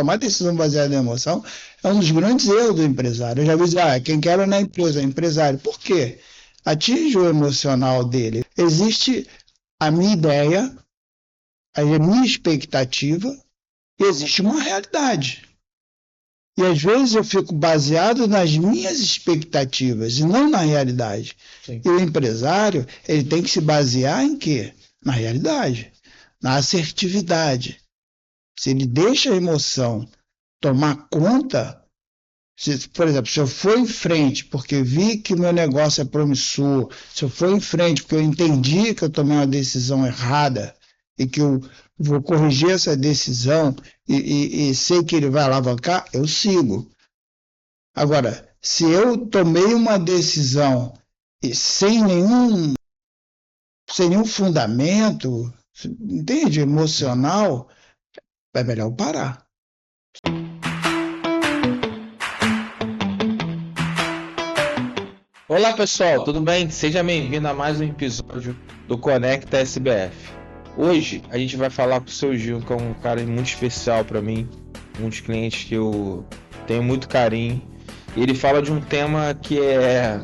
Tomar decisão baseada em emoção é um dos grandes erros do empresário. Eu já vi dizer, quem quer na empresa é empresário. Por quê? Atinge o emocional dele. Existe a minha ideia, a minha expectativa, e existe uma realidade. E às vezes eu fico baseado nas minhas expectativas e não na realidade. Sim. E o empresário, ele tem que se basear em quê? Na realidade, na assertividade. Se ele deixa a emoção tomar conta, por exemplo, se eu for em frente porque vi que o meu negócio é promissor, se eu for em frente porque eu entendi que eu tomei uma decisão errada e que eu vou corrigir essa decisão e sei que ele vai alavancar, eu sigo. Agora, se eu tomei uma decisão sem nenhum fundamento, entende? Emocional, é melhor parar. Olá pessoal, tudo bem? Seja bem-vindo a mais um episódio do Conecta SBF. Hoje a gente vai falar com o seu Gil, que é um cara muito especial para mim, um dos clientes que eu tenho muito carinho. E ele fala de um tema que é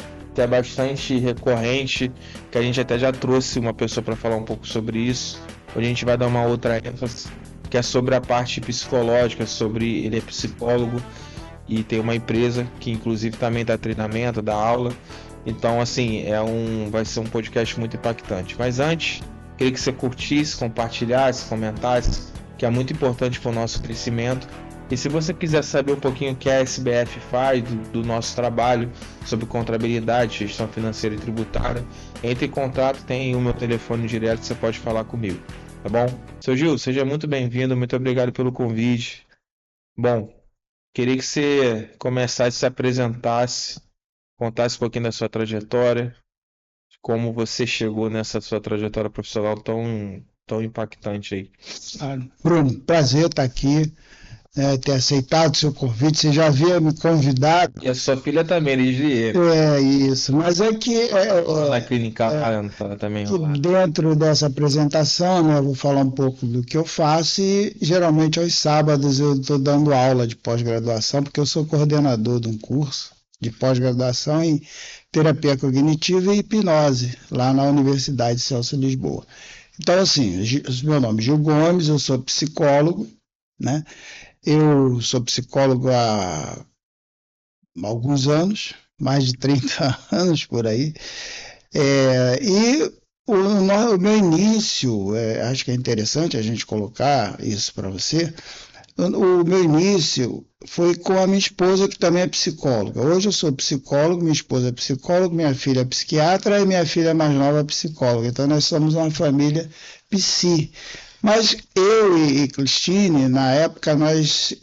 bastante recorrente, que a gente até já trouxe uma pessoa para falar um pouco sobre isso. Hoje a gente vai dar uma outra ênfase, que é sobre a parte psicológica, ele é psicólogo e tem uma empresa que inclusive também dá treinamento, dá aula. Então assim, vai ser um podcast muito impactante. Mas antes, queria que você curtisse, compartilhasse, comentasse, que é muito importante para o nosso crescimento. E se você quiser saber um pouquinho o que a SBF faz do nosso trabalho sobre contabilidade, gestão financeira e tributária, entre em contato, tem o meu telefone direto, você pode falar comigo, tá bom? Seu Gil, seja muito bem-vindo, muito obrigado pelo convite. Bom, queria que você começasse, se apresentasse, contasse um pouquinho da sua trajetória, como você chegou nessa sua trajetória profissional tão impactante aí. Bruno, prazer estar aqui, ter aceitado o seu convite. Você já havia me convidado. E a sua filha também, Lisliene. É isso, mas é que na clínica também. Dentro dessa apresentação, né, eu vou falar um pouco do que eu faço e geralmente aos sábados eu estou dando aula de pós-graduação, porque eu sou coordenador de um curso de pós-graduação em terapia cognitiva e hipnose, lá na Universidade Celso Lisboa. Então, assim, meu nome é Gil Gomes, eu sou psicólogo, né? Eu sou psicólogo há alguns anos, mais de 30 anos por aí, e o meu início, acho que é interessante a gente colocar isso para você. O meu início foi com a minha esposa, que também é psicóloga. Hoje eu sou psicólogo, minha esposa é psicóloga, minha filha é psiquiatra e minha filha mais nova é psicóloga. Então nós somos uma família psi. Mas eu e Cristine, na época, nós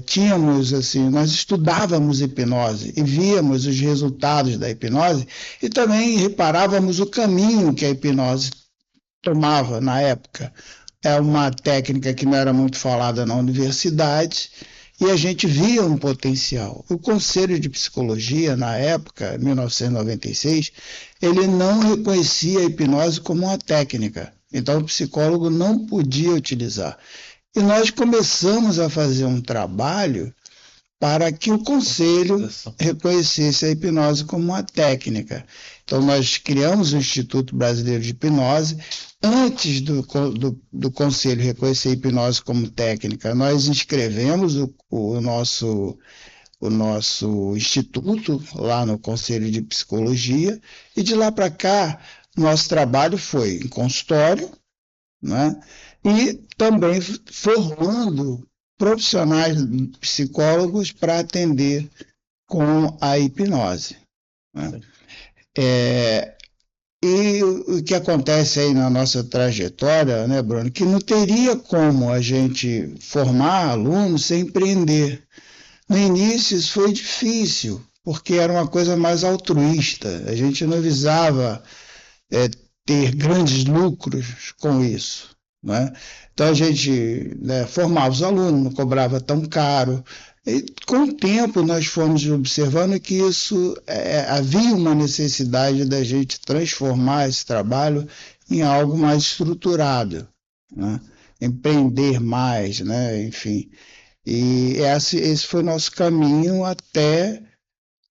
tínhamos, assim, nós estudávamos hipnose e víamos os resultados da hipnose e também reparávamos o caminho que a hipnose tomava na época. É uma técnica que não era muito falada na universidade e a gente via um potencial. O Conselho de Psicologia, na época, 1996, ele não reconhecia a hipnose como uma técnica. Então o psicólogo não podia utilizar. E nós começamos a fazer um trabalho para que o Conselho reconhecesse a hipnose como uma técnica. Então nós criamos o Instituto Brasileiro de Hipnose. Antes do Conselho reconhecer a hipnose como técnica, nós inscrevemos o nosso instituto lá no Conselho de Psicologia, e de lá para cá, nosso trabalho foi em consultório, né? E também formando profissionais psicólogos para atender com a hipnose, né? E o que acontece aí na nossa trajetória, né, Bruno, que não teria como a gente formar alunos sem empreender. No início isso foi difícil, porque era uma coisa mais altruísta. A gente não visava ter grandes lucros com isso, né? Então a gente formava os alunos, não cobrava tão caro. E com o tempo nós fomos observando que isso havia uma necessidade da gente transformar esse trabalho em algo mais estruturado, né? Empreender mais, né? Enfim. E esse foi o nosso caminho até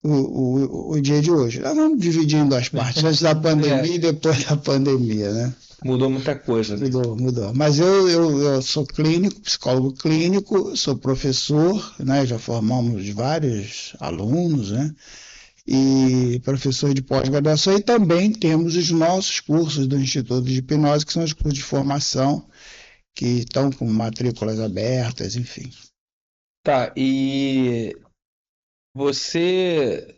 o dia de hoje. Nós vamos dividir em duas partes, antes da pandemia e depois da pandemia, né? Mudou muita coisa, né? Mudou. Mas eu sou clínico, psicólogo clínico, sou professor, né? Já formamos vários alunos, né? E professor de pós-graduação, e também temos os nossos cursos do Instituto de Hipnose, que são os cursos de formação, que estão com matrículas abertas, enfim. Tá, e você,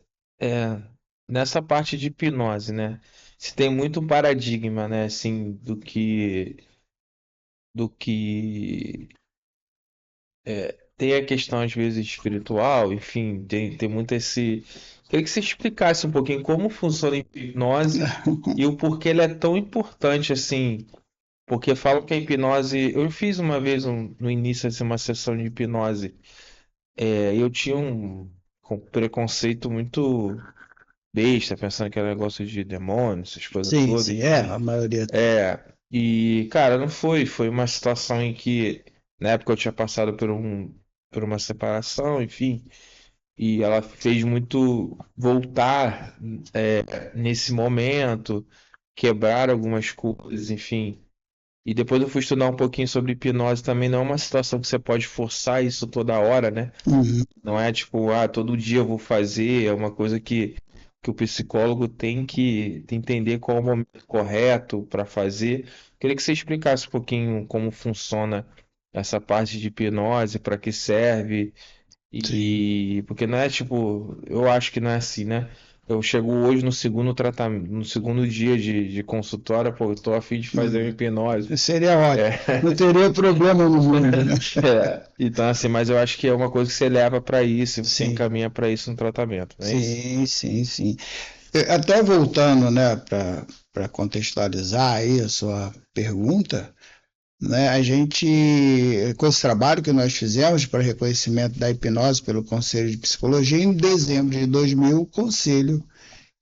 nessa parte de hipnose, né? Você tem muito um paradigma, né? Assim, do que tem a questão, às vezes, espiritual, enfim, tem muito esse. Queria que você explicasse um pouquinho como funciona a hipnose e o porquê ele é tão importante, assim. Porque falam que a hipnose. Eu fiz uma vez no início assim, uma sessão de hipnose. Eu tinha um preconceito muito besta, pensando que era negócio de demônio, essas coisas Sim, todas, sim, enfim. a maioria. E, cara, não foi. Foi uma situação em que, na época, eu tinha passado por uma separação, enfim. E ela fez muito voltar, nesse momento, quebrar algumas coisas, enfim. E depois eu fui estudar um pouquinho sobre hipnose também. Não é uma situação que você pode forçar isso toda hora, né? Uhum. Não é tipo, todo dia eu vou fazer. É uma coisa que o psicólogo tem que entender qual é o momento correto para fazer. Queria que você explicasse um pouquinho como funciona essa parte de hipnose, para que serve. Sim. E porque não é tipo, eu acho que não é assim, né? Eu chego hoje no segundo tratamento, no segundo dia de consultório, pô, eu tô a fim de fazer uma hipnose. Seria ótimo. É. Não teria problema no mundo, né? Então, assim, mas eu acho que é uma coisa que você leva para isso, você Sim, encaminha para isso no tratamento, não é isso? sim. Até voltando, né, para contextualizar aí a sua pergunta, né, a gente, com esse trabalho que nós fizemos para reconhecimento da hipnose pelo Conselho de Psicologia, em dezembro de 2000, o Conselho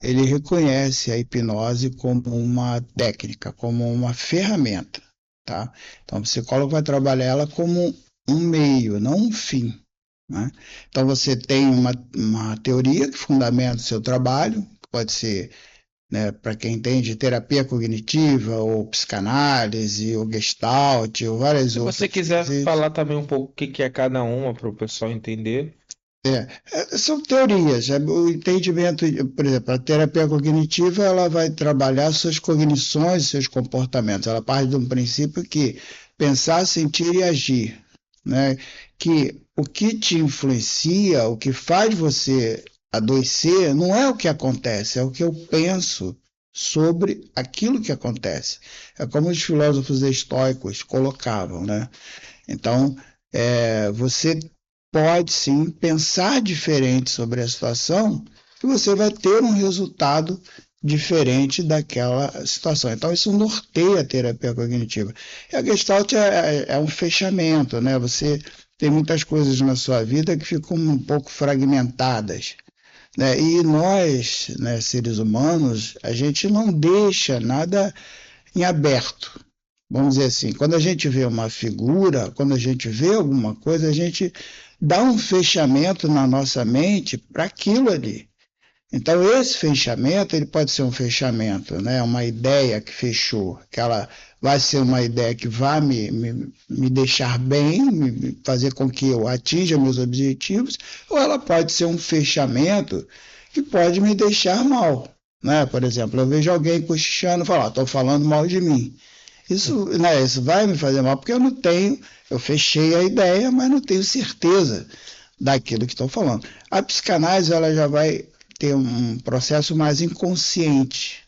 ele reconhece a hipnose como uma técnica, como uma ferramenta, tá? Então, o psicólogo vai trabalhar ela como um meio, não um fim, né? Então, você tem uma teoria que fundamenta o seu trabalho, que pode ser, né, para quem entende terapia cognitiva, ou psicanálise, ou gestalt, ou várias Se você outras. quiser falar também um pouco o que que é cada uma para o pessoal entender. São teorias. O entendimento, por exemplo, a terapia cognitiva ela vai trabalhar suas cognições, seus comportamentos. Ela parte de um princípio que pensar, sentir e agir, né? Que o que te influencia, o que faz você adoecer, não é o que acontece, é o que eu penso sobre aquilo que acontece. É como os filósofos estoicos colocavam, né? Então, você pode sim pensar diferente sobre a situação e você vai ter um resultado diferente daquela situação. Então, isso norteia a terapia cognitiva. E a Gestalt é um fechamento, né? Você tem muitas coisas na sua vida que ficam um pouco fragmentadas, né? E nós, né, seres humanos, a gente não deixa nada em aberto. Vamos dizer assim, quando a gente vê uma figura, quando a gente vê alguma coisa, a gente dá um fechamento na nossa mente para aquilo ali. Então, esse fechamento, ele pode ser um fechamento, né? Uma ideia que fechou, que ela vai ser uma ideia que vai me deixar bem, me fazer com que eu atinja meus objetivos, ou ela pode ser um fechamento que pode me deixar mal, né? Por exemplo, eu vejo alguém cochichando e falo, estou falando mal de mim. Isso, né, isso vai me fazer mal, porque eu fechei a ideia, mas não tenho certeza daquilo que estou falando. A psicanálise ela já vai ter um processo mais inconsciente,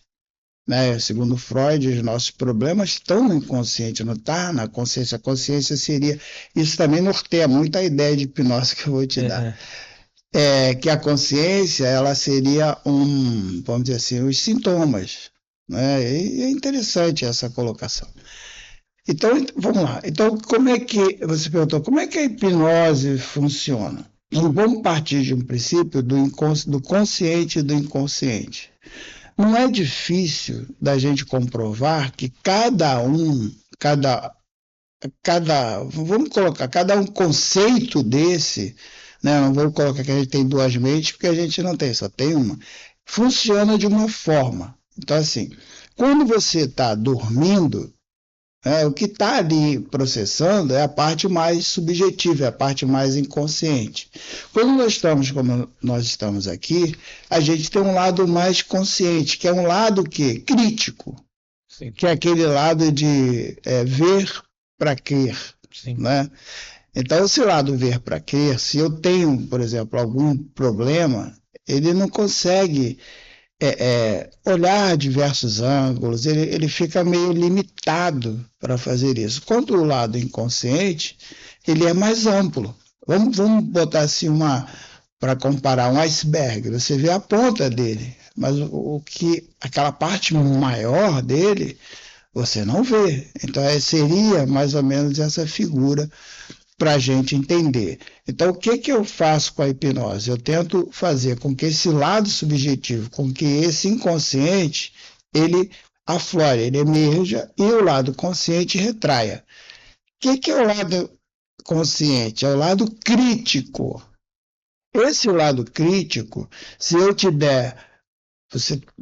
né? Segundo Freud, os nossos problemas estão no inconsciente, não está na consciência. A consciência seria, isso também norteia muito a ideia de hipnose que eu vou te dar. Que a consciência ela seria vamos dizer assim, os sintomas, né? E é interessante essa colocação. Então, vamos lá. Então, como é que você perguntou, como é que a hipnose funciona? Vamos partir de um princípio do consciente e do inconsciente. Não é difícil da gente comprovar que cada vamos colocar, cada um conceito desse, né? Não vou colocar que a gente tem duas mentes, porque a gente não tem, só tem uma. Funciona de uma forma. Então, assim, quando você está dormindo, o que está ali processando é a parte mais subjetiva, é a parte mais inconsciente. Quando nós estamos, como nós estamos aqui, a gente tem um lado mais consciente, que é um lado que crítico, Sim. que é aquele lado de ver para crer, Sim. né? Então, esse lado ver para crer, se eu tenho, por exemplo, algum problema, ele não consegue olhar diversos ângulos, ele fica meio limitado para fazer isso. Quanto o lado inconsciente, ele é mais amplo. Vamos botar assim para comparar um iceberg, você vê a ponta dele, mas aquela parte maior dele, você não vê. Então seria mais ou menos essa figura para a gente entender. Então, o que eu faço com a hipnose? Eu tento fazer com que esse lado subjetivo, com que esse inconsciente, ele aflore, ele emerja e o lado consciente retraia. O que é o lado consciente? É o lado crítico. Esse lado crítico, se eu te der,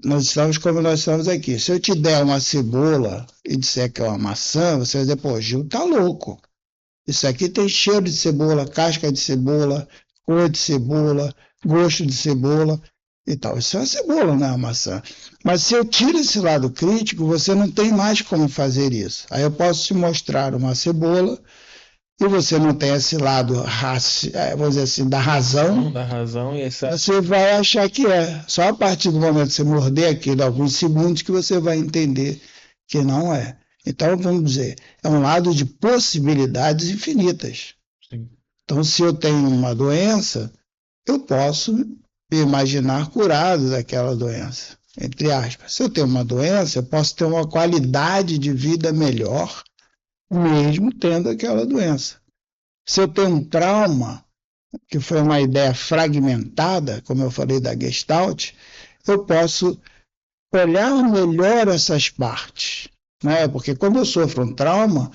nós estamos como nós estamos aqui, se eu te der uma cebola e disser que é uma maçã, você vai dizer, pô, Gil tá louco. Isso aqui tem cheiro de cebola, casca de cebola, cor de cebola, gosto de cebola e tal. Isso é uma cebola, não é uma maçã. Mas se eu tiro esse lado crítico, você não tem mais como fazer isso. Aí eu posso te mostrar uma cebola e você não tem esse lado, vamos dizer assim, da razão. Da razão e essa... Você vai achar que é. Só a partir do momento que você morder aquilo, alguns segundos, que você vai entender que não é. Então, vamos dizer, é um lado de possibilidades infinitas. Sim. Então, se eu tenho uma doença, eu posso me imaginar curado daquela doença, entre aspas. Se eu tenho uma doença, eu posso ter uma qualidade de vida melhor, mesmo tendo aquela doença. Se eu tenho um trauma, que foi uma ideia fragmentada, como eu falei da Gestalt, eu posso olhar melhor essas partes. Né? Porque quando eu sofro um trauma,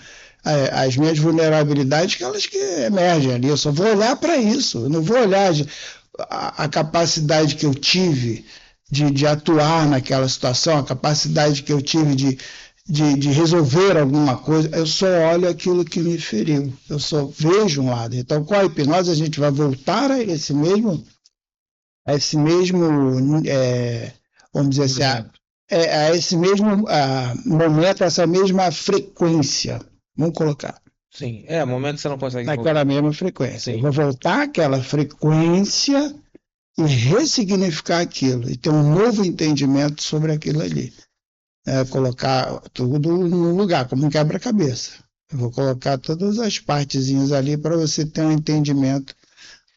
as minhas vulnerabilidades, aquelas que emergem ali, eu só vou olhar para isso, eu não vou olhar a capacidade que eu tive de atuar naquela situação, a capacidade que eu tive de resolver alguma coisa, eu só olho aquilo que me feriu, eu só vejo um lado. Então, com a hipnose, a gente vai voltar a esse mesmo vamos dizer assim, a esse mesmo momento, essa mesma frequência. Vamos colocar. Sim, momento que você não consegue... Naquela mesma frequência. Sim. Eu vou voltar àquela frequência e ressignificar aquilo, e ter um novo entendimento sobre aquilo ali. Colocar tudo no lugar, como um quebra-cabeça. Eu vou colocar todas as partezinhas ali para você ter um entendimento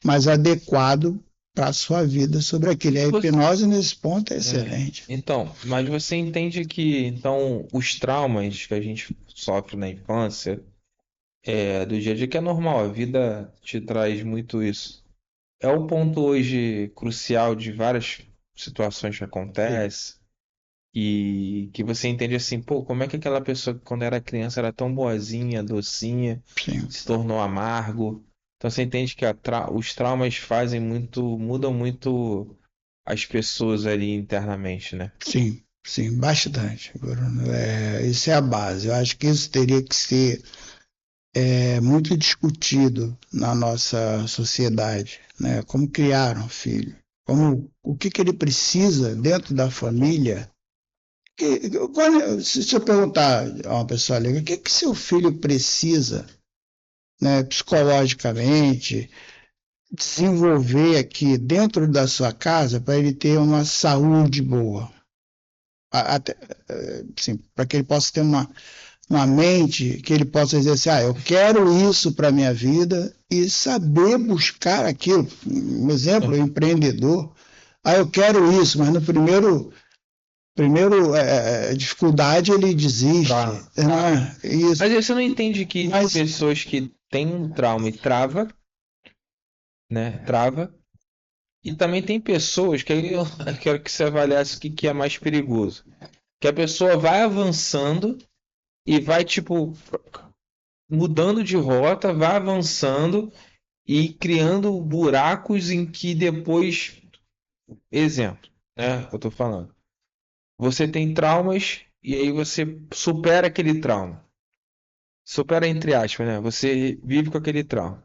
mais adequado para a sua vida sobre aquilo. A hipnose nesse ponto é excelente. Então, mas você entende que então os traumas que a gente sofre na infância, do dia a dia, que é normal, a vida te traz muito isso. É o ponto hoje crucial de várias situações que acontecem e que você entende assim, pô, como é que aquela pessoa que quando era criança era tão boazinha, docinha, Sim. se tornou amargo. Então você entende que os traumas mudam muito as pessoas ali internamente, né? Sim, sim, bastante, Bruno. Isso é a base. Eu acho que isso teria que ser muito discutido na nossa sociedade, né? Como criar um filho, o que ele precisa dentro da família. Se eu perguntar a uma pessoa ali, o que seu filho precisa, né, psicologicamente, desenvolver aqui dentro da sua casa para ele ter uma saúde boa, assim, para que ele possa ter uma mente, que ele possa dizer assim, eu quero isso para a minha vida e saber buscar aquilo. Um exemplo, empreendedor, eu quero isso, mas no primeiro dificuldade ele desiste. Isso. Mas você não entende que tem pessoas que têm um trauma e trava, né? Trava. E também tem pessoas que eu quero que você avaliasse o que é mais perigoso. Que a pessoa vai avançando e vai, tipo, mudando de rota, vai avançando e criando buracos em que depois, exemplo, né? Eu tô falando. Você tem traumas e aí você supera aquele trauma. Supera entre aspas, né? Você vive com aquele trauma.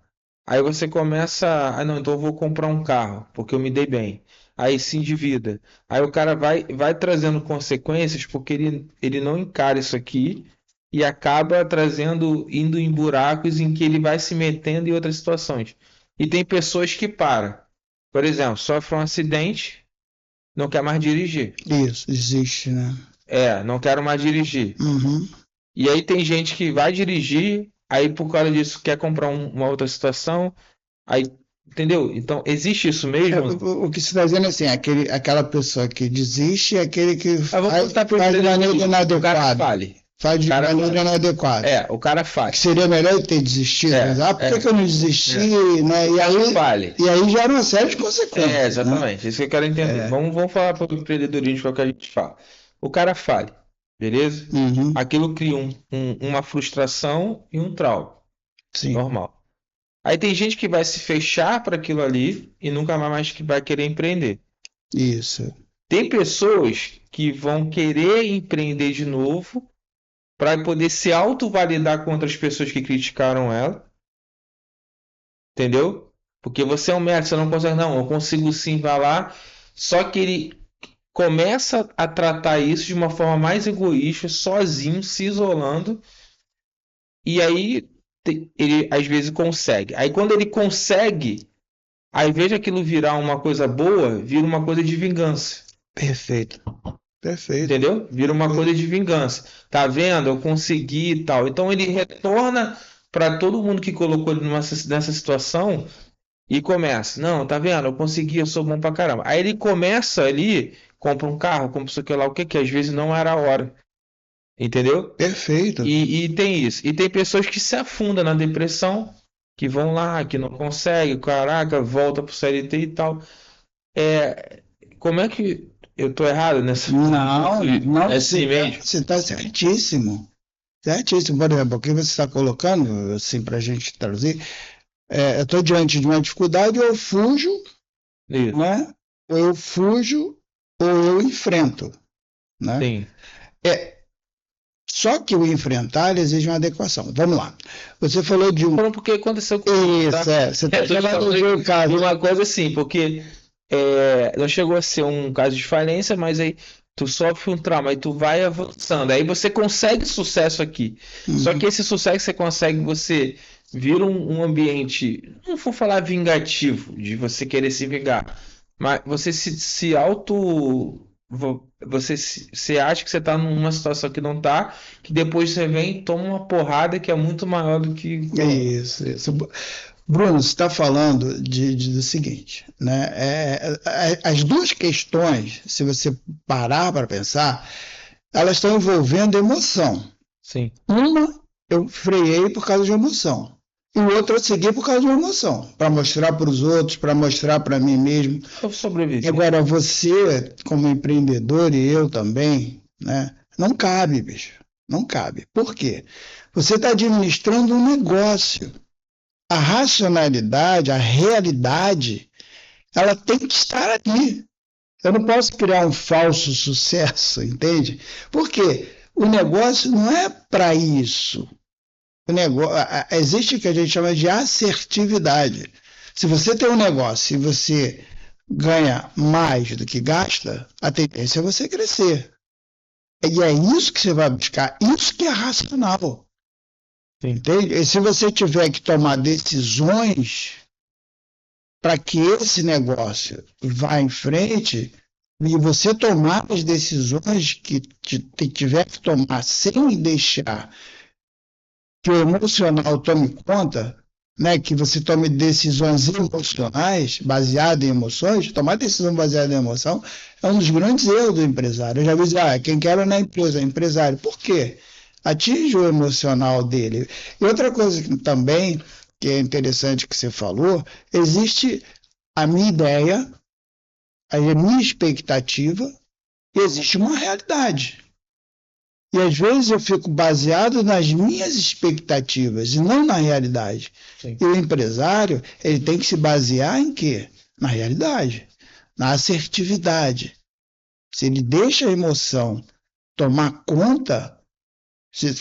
Aí você começa, não, então eu vou comprar um carro, porque eu me dei bem. Aí se endivida. Aí o cara vai trazendo consequências porque ele não encara isso aqui e acaba trazendo, indo em buracos em que ele vai se metendo em outras situações. E tem pessoas que param. Por exemplo, sofre um acidente, não quer mais dirigir. Isso, existe, né? Não quero mais dirigir. Uhum. E aí tem gente que vai dirigir, aí por causa disso quer comprar uma outra situação, aí, entendeu? Então, existe isso mesmo? O que você está dizendo é assim, aquela pessoa que desiste é aquele que Vamos botar pro faz de maneira o cara inadequada. fale. Faz de maneira inadequada. O cara fale. Que seria melhor ele ter desistido. Por que eu não desisti? Né? E aí gera uma série de consequências. Exatamente. Né? Isso que eu quero entender. Vamos falar para o empreendedorismo, que é o que a gente fala. O cara fale, beleza? Uhum. Aquilo cria uma frustração e um trauma. Sim. Normal. Aí tem gente que vai se fechar para aquilo ali e nunca mais que vai querer empreender. Isso. Tem pessoas que vão querer empreender de novo para poder se autovalidar contra as pessoas que criticaram ela. Entendeu? Porque você é um merda, você não consegue, não, eu consigo sim, vai lá. Só que ele começa a tratar isso de uma forma mais egoísta, sozinho, se isolando. E aí ele às vezes consegue. Aí quando ele consegue, ao invés de aquilo virar uma coisa boa, vira uma coisa de vingança. Perfeito. Entendeu? Vira uma coisa de vingança. Tá vendo? Eu consegui e tal. Então ele retorna para todo mundo que colocou ele nessa situação e começa. Não, tá vendo? Eu consegui, eu sou bom pra caramba. Aí ele começa ali, compra um carro, compra isso aqui lá, o que às vezes não era a hora. Entendeu? Perfeito. E tem isso. E tem pessoas que se afundam na depressão, que vão lá, que não conseguem, caraca, volta pro CLT e tal. Como é que eu tô errado nessa? Não, é assim mesmo. Você está certíssimo. Certíssimo. Por exemplo, o que você está colocando, assim, para a gente traduzir, eu estou diante de uma dificuldade, eu fujo, Isso. né? Ou eu fujo, ou eu enfrento, né? Sim. Só que o enfrentar exige uma adequação. Vamos lá. Você falou de um. Porque aconteceu com isso, você está falando de um caso. De uma coisa assim, porque não chegou a ser um caso de falência, mas aí tu sofre um trauma, aí tu vai avançando, aí você consegue sucesso aqui. Só que esse sucesso que você consegue, você vira um ambiente, não vou falar vingativo, de você querer se vingar, mas você se auto. Você acha que você tá numa situação que não tá, que depois você vem e toma uma porrada que é muito maior do que. Isso. Bruno, você está falando do seguinte, né? As duas questões, se você parar para pensar, elas estão envolvendo emoção. Sim. Uma, eu freiei por causa de emoção. E o outro eu segui por causa de uma emoção. Para mostrar para os outros, para mostrar para mim mesmo. Eu sobrevivi. Agora, você, como empreendedor, e eu também, né? Não cabe, bicho. Não cabe. Por quê? Você está administrando um negócio. A racionalidade, a realidade, ela tem que estar ali. Eu não posso criar um falso sucesso, entende? Por quê? O negócio não é para isso. Existe o que a gente chama de assertividade. Se você tem um negócio e você ganha mais do que gasta, a tendência é você crescer. E é isso que você vai buscar, isso que é racional. Entende? E se você tiver que tomar decisões para que esse negócio vá em frente, e você tomar as decisões que tiver que tomar sem deixar que o emocional tome conta, né, que você tome decisões emocionais, baseadas em emoções, tomar decisão baseada em emoção é um dos grandes erros do empresário. Eu já vi dizer, quem quer na empresa é empresário. Por quê? Atinge o emocional dele. E outra coisa também, que é interessante que você falou, existe a minha ideia, a minha expectativa, e existe uma realidade. E às vezes eu fico baseado nas minhas expectativas e não na realidade. Sim. E o empresário, ele tem que se basear em quê? Na realidade, na assertividade. Se ele deixa a emoção tomar conta,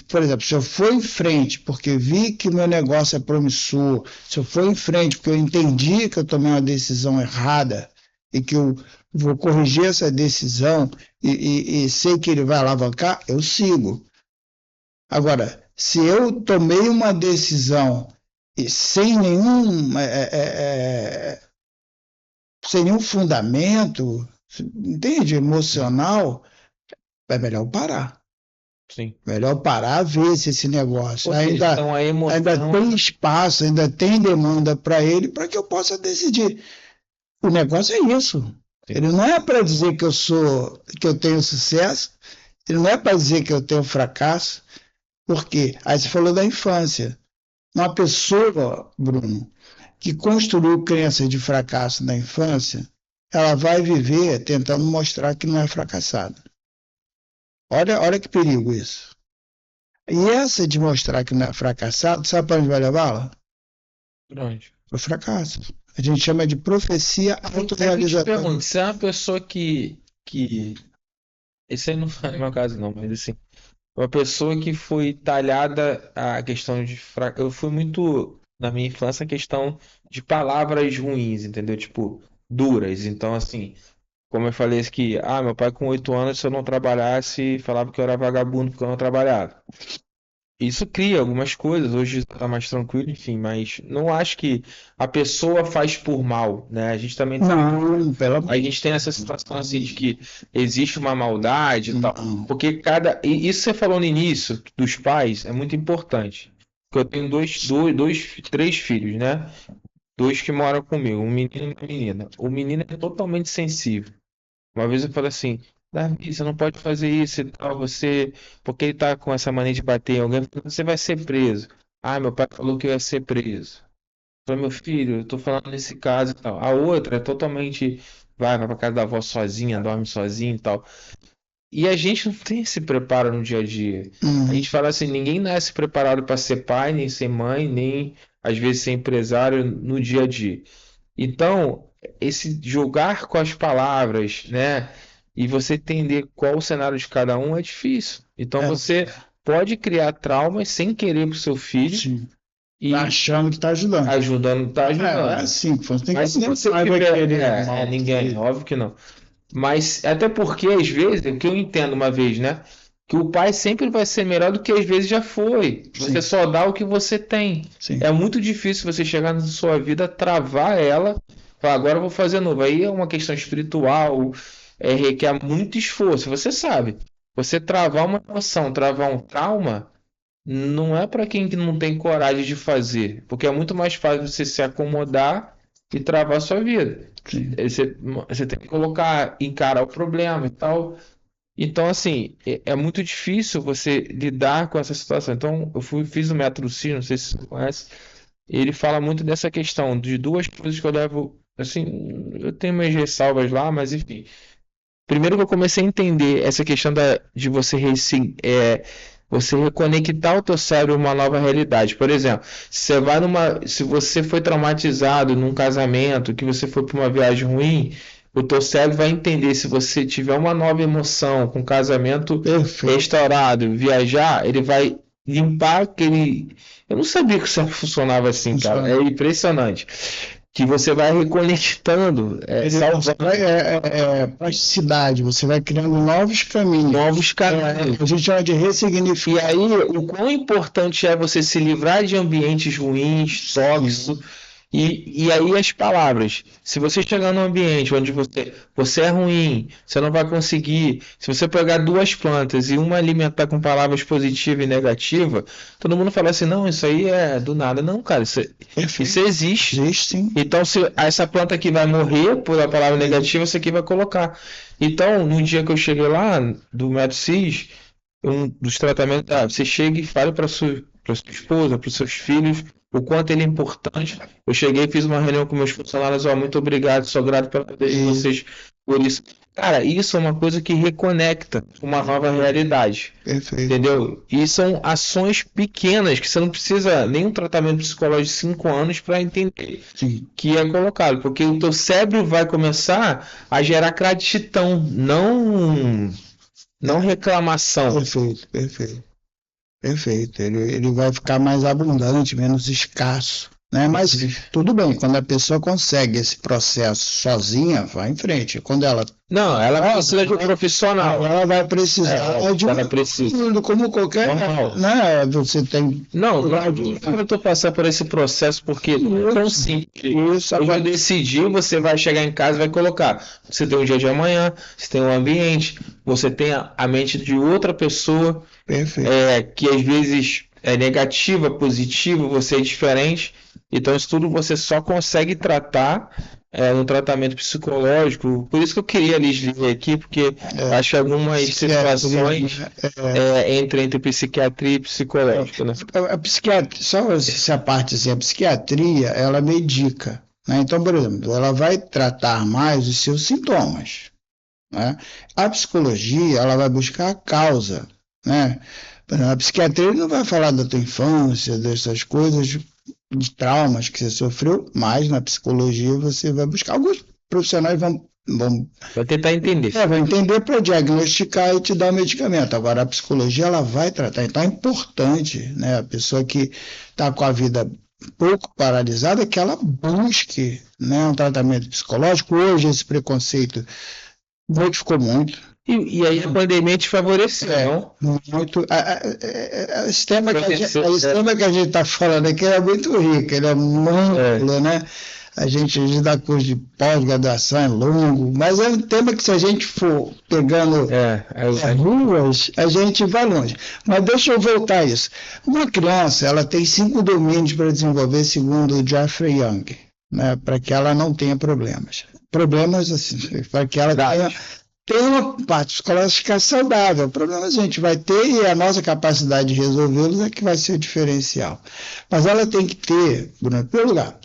por exemplo, se eu for em frente porque vi que o meu negócio é promissor, se eu for em frente porque eu entendi que eu tomei uma decisão errada e que eu vou corrigir essa decisão e sei que ele vai alavancar, eu sigo. Agora, se eu tomei uma decisão e sem nenhum fundamento, entende, emocional, é melhor parar. Sim. Melhor parar, ver se esse negócio Então a emoção... ainda tem espaço, ainda tem demanda para ele, para que eu possa decidir. O negócio é isso. Sim. Ele não é para dizer que eu tenho sucesso, ele não é para dizer que eu tenho fracasso. Por quê? Aí você falou da infância. Uma pessoa, Bruno, que construiu crenças de fracasso na infância, ela vai viver tentando mostrar que não é fracassada. Olha que perigo isso. E essa de mostrar que não é fracassado, sabe para onde vai levá-la? Para onde? Para o fracasso. A gente chama de profecia autorrealizatória. Se é uma pessoa que... Esse aí não é meu caso não, mas assim... Uma pessoa que foi talhada a questão de fracasso. Eu fui muito, na minha infância, a questão de palavras ruins, entendeu? Tipo, duras. Então, assim, como eu falei que, meu pai com 8 anos, se eu não trabalhasse, falava que eu era vagabundo porque eu não trabalhava. Isso cria algumas coisas, hoje tá mais tranquilo, enfim, mas não acho que a pessoa faz por mal, né? A gente também Não, a gente tem essa situação assim de que existe uma maldade e tal, porque isso você falou no início dos pais é muito importante. Porque eu tenho três filhos, né? 2 que moram comigo, um menino e uma menina. O menino é totalmente sensível. Uma vez eu falei assim, Davi, você não pode fazer isso e tal, porque ele tá com essa mania de bater em alguém, você vai ser preso. Meu pai falou que eu ia ser preso. Eu falei, meu filho, eu tô falando nesse caso e tal. A outra é totalmente, vai pra casa da avó sozinha, dorme sozinha e tal. E a gente não tem esse preparo no dia a dia. A gente fala assim, ninguém nasce preparado para ser pai, nem ser mãe, nem às vezes ser empresário no dia a dia. Então, esse jogar com as palavras, né? E você entender qual o cenário de cada um é difícil. Então você pode criar traumas sem querer pro seu filho. Sim. E achando que está ajudando. Tá ajudando. É assim, você tem mas que se você tiver, ninguém, óbvio que não. Mas até porque às vezes, o que eu entendo uma vez, né? Que o pai sempre vai ser melhor do que às vezes já foi. Você só dá o que você tem. Sim. É muito difícil você chegar na sua vida, travar ela, falar, agora eu vou fazer novo. Aí é uma questão espiritual, requer muito esforço. Você sabe, você travar uma emoção, travar um trauma, não é para quem que não tem coragem de fazer. Porque é muito mais fácil você se acomodar e travar a sua vida. Você tem que encarar o problema e tal. Então, assim, é muito difícil você lidar com essa situação. Então, fiz o método CIS, não sei se você conhece. Ele fala muito dessa questão de 2 coisas que eu levo. Assim, eu tenho minhas ressalvas lá, mas enfim. Primeiro que eu comecei a entender essa questão de você reconectar o teu cérebro a uma nova realidade. Por exemplo, se você foi traumatizado num casamento, que você foi para uma viagem ruim, o teu cérebro vai entender. Se você tiver uma nova emoção com casamento restaurado, viajar, ele vai limpar aquele... Eu não sabia que isso funcionava assim, cara. É impressionante. Que você vai reconectando. Plasticidade, você vai criando novos caminhos. A gente chama de ressignificar. E aí, o quão importante é você se livrar de ambientes ruins, tóxicos. E aí as palavras. Se você chegar num ambiente onde você é ruim, você não vai conseguir. Se você pegar 2 plantas e uma alimentar com palavras positivas e negativas, todo mundo fala assim, não, isso aí é do nada. Não, cara, isso existe. Existe, sim. Então, se essa planta aqui vai morrer por a palavra negativa, isso aqui vai colocar. Então, no dia que eu cheguei lá, do método CIS, dos tratamentos, você chega e fala para sua esposa, para os seus filhos, o quanto ele é importante. Eu cheguei e fiz uma reunião com meus funcionários, ó, muito obrigado, sou grato pela vida de vocês por isso. Cara, isso é uma coisa que reconecta com uma nova realidade. Perfeito. Entendeu? E são ações pequenas que você não precisa nenhum tratamento psicológico de 5 anos para entender Sim. que é colocado, porque o teu cérebro vai começar a gerar gratidão, não reclamação. Perfeito. Ele vai ficar mais abundante, menos escasso, né? Mas tudo bem, quando a pessoa consegue esse processo sozinha, vai em frente. Quando ela Precisa de um profissional. Ela vai precisar de ela precisa. Como qualquer, normal. Né? Você tem. Eu tô passando por esse processo porque não é tão simples. Eu já decidi, você vai chegar em casa e vai colocar. Você tem um dia de amanhã, você tem um ambiente, você tem a mente de outra pessoa. Perfeito. Que às vezes é negativa, positiva, você é diferente. Então isso tudo você só consegue tratar no tratamento psicológico. Por isso que eu queria lhes ler aqui, porque acho que algumas situações entre psiquiatria e psicológico, né? A psiquiatria, só essa parte assim, a psiquiatria, ela medica, né? Então, por exemplo, ela vai tratar mais os seus sintomas, né? A psicologia, ela vai buscar a causa, né? A psiquiatria não vai falar da tua infância, dessas coisas, de traumas que você sofreu, mas na psicologia você vai buscar. Alguns profissionais vão tentar entender. Vai entender para diagnosticar e te dar o medicamento. Agora, a psicologia, ela vai tratar. Então, é importante, né? A pessoa que está com a vida pouco paralisada, que ela busque, né, um tratamento psicológico. Hoje, esse preconceito modificou muito. E aí a pandemia te favoreceu, não? Muito. Esse tema que a gente está falando aqui é muito rico, ele é amplo, né? A gente dá curso de pós-graduação, é longo, mas é um tema que se a gente for pegando ruas, a gente vai longe. Mas deixa eu voltar a isso. Uma criança, ela tem 5 domínios para desenvolver, segundo o Jeffrey Young, né? Para que ela não tenha problemas. Problemas, assim, para que ela tem uma parte psicológica saudável. Problemas a gente vai ter e a nossa capacidade de resolvê-los é que vai ser o diferencial. Mas ela tem que ter, Bruno, em primeiro lugar,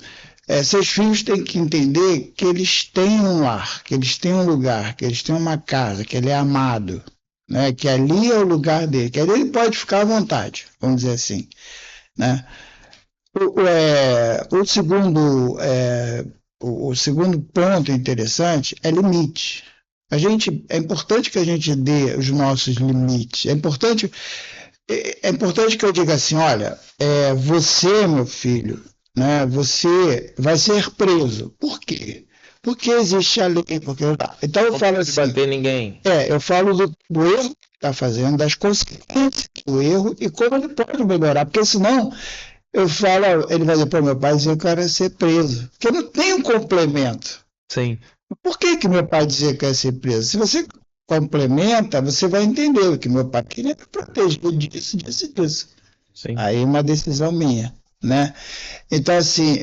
seus filhos têm que entender que eles têm um lar, que eles têm um lugar, que eles têm uma casa, que ele é amado, né? Que ali é o lugar dele, que ali ele pode ficar à vontade, vamos dizer assim, né? O segundo ponto interessante é limite. É importante que a gente dê os nossos limites. É importante que eu diga assim, olha, você, meu filho, né, você vai ser preso. Por quê? Porque existe a lei. Então eu falo assim. Não bater ninguém. Eu falo do erro que está fazendo, das consequências do erro e como ele pode melhorar. Porque senão eu falo, ele vai dizer, pô, meu pai dizia que eu quero ser preso. Porque não tem um complemento. Sim. Por que meu pai dizia que ia ser preso? Se você complementa, você vai entender que meu pai queria me proteger disso. Sim. Aí uma decisão minha, né? Então, assim,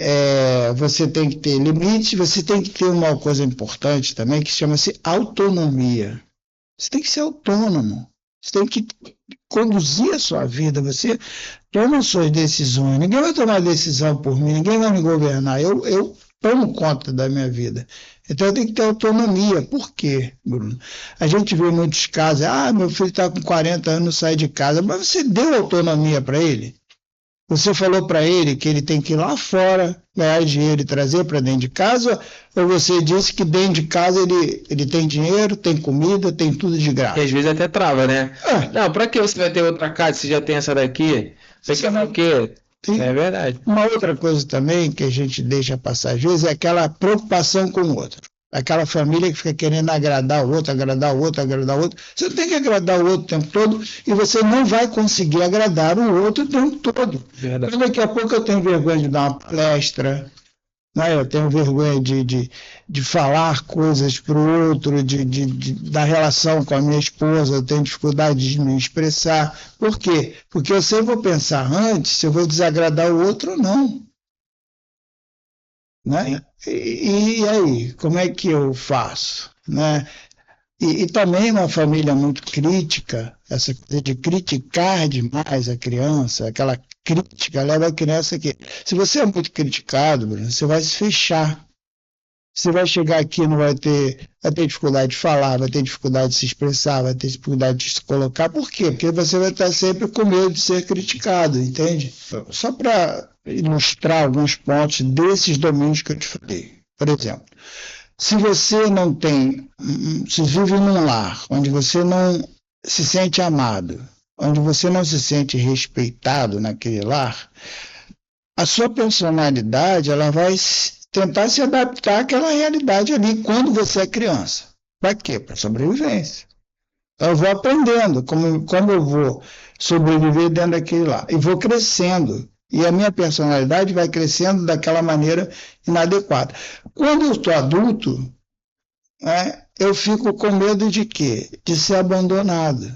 você tem que ter limite, você tem que ter uma coisa importante também que chama-se autonomia. Você tem que ser autônomo. Você tem que conduzir a sua vida, você toma suas decisões. Ninguém vai tomar decisão por mim, ninguém vai me governar. Eu tomo conta da minha vida. Então eu tenho que ter autonomia. Por quê, Bruno? A gente vê muitos casos, meu filho está com 40 anos, não sai de casa, mas você deu autonomia para ele? Você falou para ele que ele tem que ir lá fora, ganhar dinheiro e trazer para dentro de casa, ou você disse que dentro de casa ele tem dinheiro, tem comida, tem tudo de graça? E às vezes até trava, né? Não, para que você vai ter outra casa se já tem essa daqui? Você quer o quê? É verdade. Uma outra coisa também que a gente deixa passar às vezes é aquela preocupação com o outro. Aquela família que fica querendo agradar o outro. Você não tem que agradar o outro o tempo todo e você não vai conseguir agradar o outro o tempo todo. Verdade. Então, daqui a pouco eu tenho vergonha de dar uma palestra, né? Eu tenho vergonha de falar coisas para o outro, da relação com a minha esposa, eu tenho dificuldade de me expressar. Por quê? Porque eu sempre vou pensar antes se eu vou desagradar o outro ou não. Né? E aí, como é que eu faço? Né? E também uma família muito crítica, essa coisa de criticar demais a criança, aquela crítica leva a criança aqui. Se você é muito criticado, Bruno, você vai se fechar. Você vai chegar aqui, não vai ter dificuldade de falar, vai ter dificuldade de se expressar, vai ter dificuldade de se colocar. Por quê? Porque você vai estar sempre com medo de ser criticado, entende? Só para ilustrar alguns pontos desses domínios que eu te falei. Por exemplo, se você não tem, se vive num lar onde você não se sente amado, onde você não se sente respeitado naquele lar, a sua personalidade ela vai tentar se adaptar àquela realidade ali quando você é criança. Para quê? Para sobrevivência. Então, eu vou aprendendo como eu vou sobreviver dentro daquele lá. E vou crescendo. E a minha personalidade vai crescendo daquela maneira inadequada. Quando eu estou adulto, né, eu fico com medo de quê? De ser abandonado.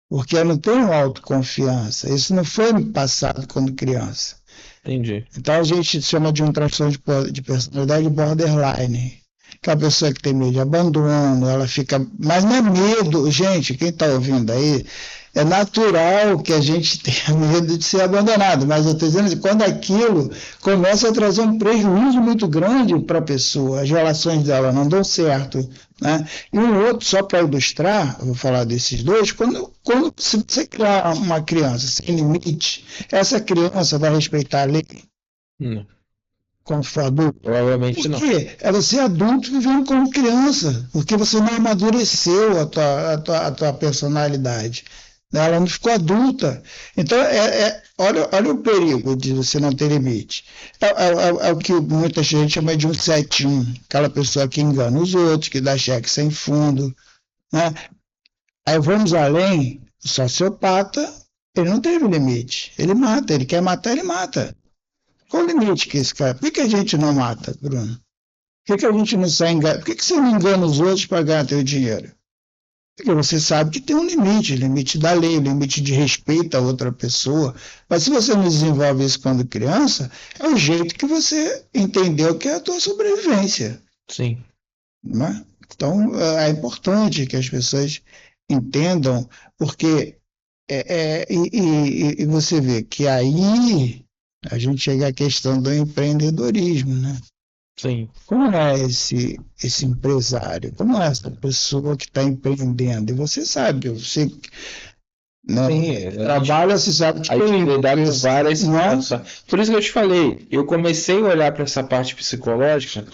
Porque eu não tenho autoconfiança. Isso não foi me passado quando criança. Entendi. Então a gente chama de um transtorno de personalidade borderline. Que é a pessoa que tem medo de abandono, ela fica. Mas não é medo, gente, quem está ouvindo aí, é natural que a gente tenha medo de ser abandonado. Mas eu estou dizendo que quando aquilo começa a trazer um prejuízo muito grande para a pessoa, as relações dela não dão certo. Né? E um outro, só para ilustrar, eu vou falar desses dois, se você criar uma criança sem limite, essa criança vai respeitar a lei? Não. Quando for adulto? Provavelmente não. Por quê? É você adulto vivendo como criança, porque você não amadureceu a tua personalidade. Ela não ficou adulta. Então, olha o perigo de você não ter limite. É o que muita gente chama de 171, aquela pessoa que engana os outros, que dá cheque sem fundo. Né? Aí vamos além, o sociopata, ele não teve limite. Ele mata, ele quer matar, ele mata. Qual o limite que esse cara? Por que a gente não mata, Bruno? Por que a gente não sai enganando? Por que você não engana os outros para ganhar teu dinheiro? Porque você sabe que tem um limite da lei, limite de respeito a outra pessoa. Mas se você não desenvolve isso quando criança, é o jeito que você entendeu que é a tua sobrevivência. Sim. Né? Então, é importante que as pessoas entendam, porque e você vê que aí a gente chega à questão do empreendedorismo, né? Sim. Como é esse empresário? Como é essa pessoa que está empreendendo? E você sabe, você né, trabalha, você sabe que tem várias situações. Por isso que eu te falei, eu comecei a olhar para essa parte psicológica,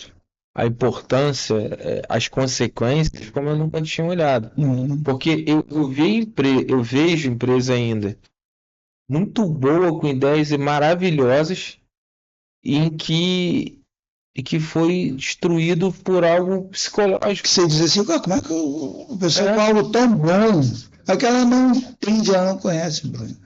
a importância, as consequências, como eu nunca tinha olhado. Porque eu vejo empresa ainda muito boa, com ideias maravilhosas, em que foi destruído por algo psicológico. Você diz assim, como é que o pessoal com algo tão bom, aquela não entende, ela não conhece, Bruno.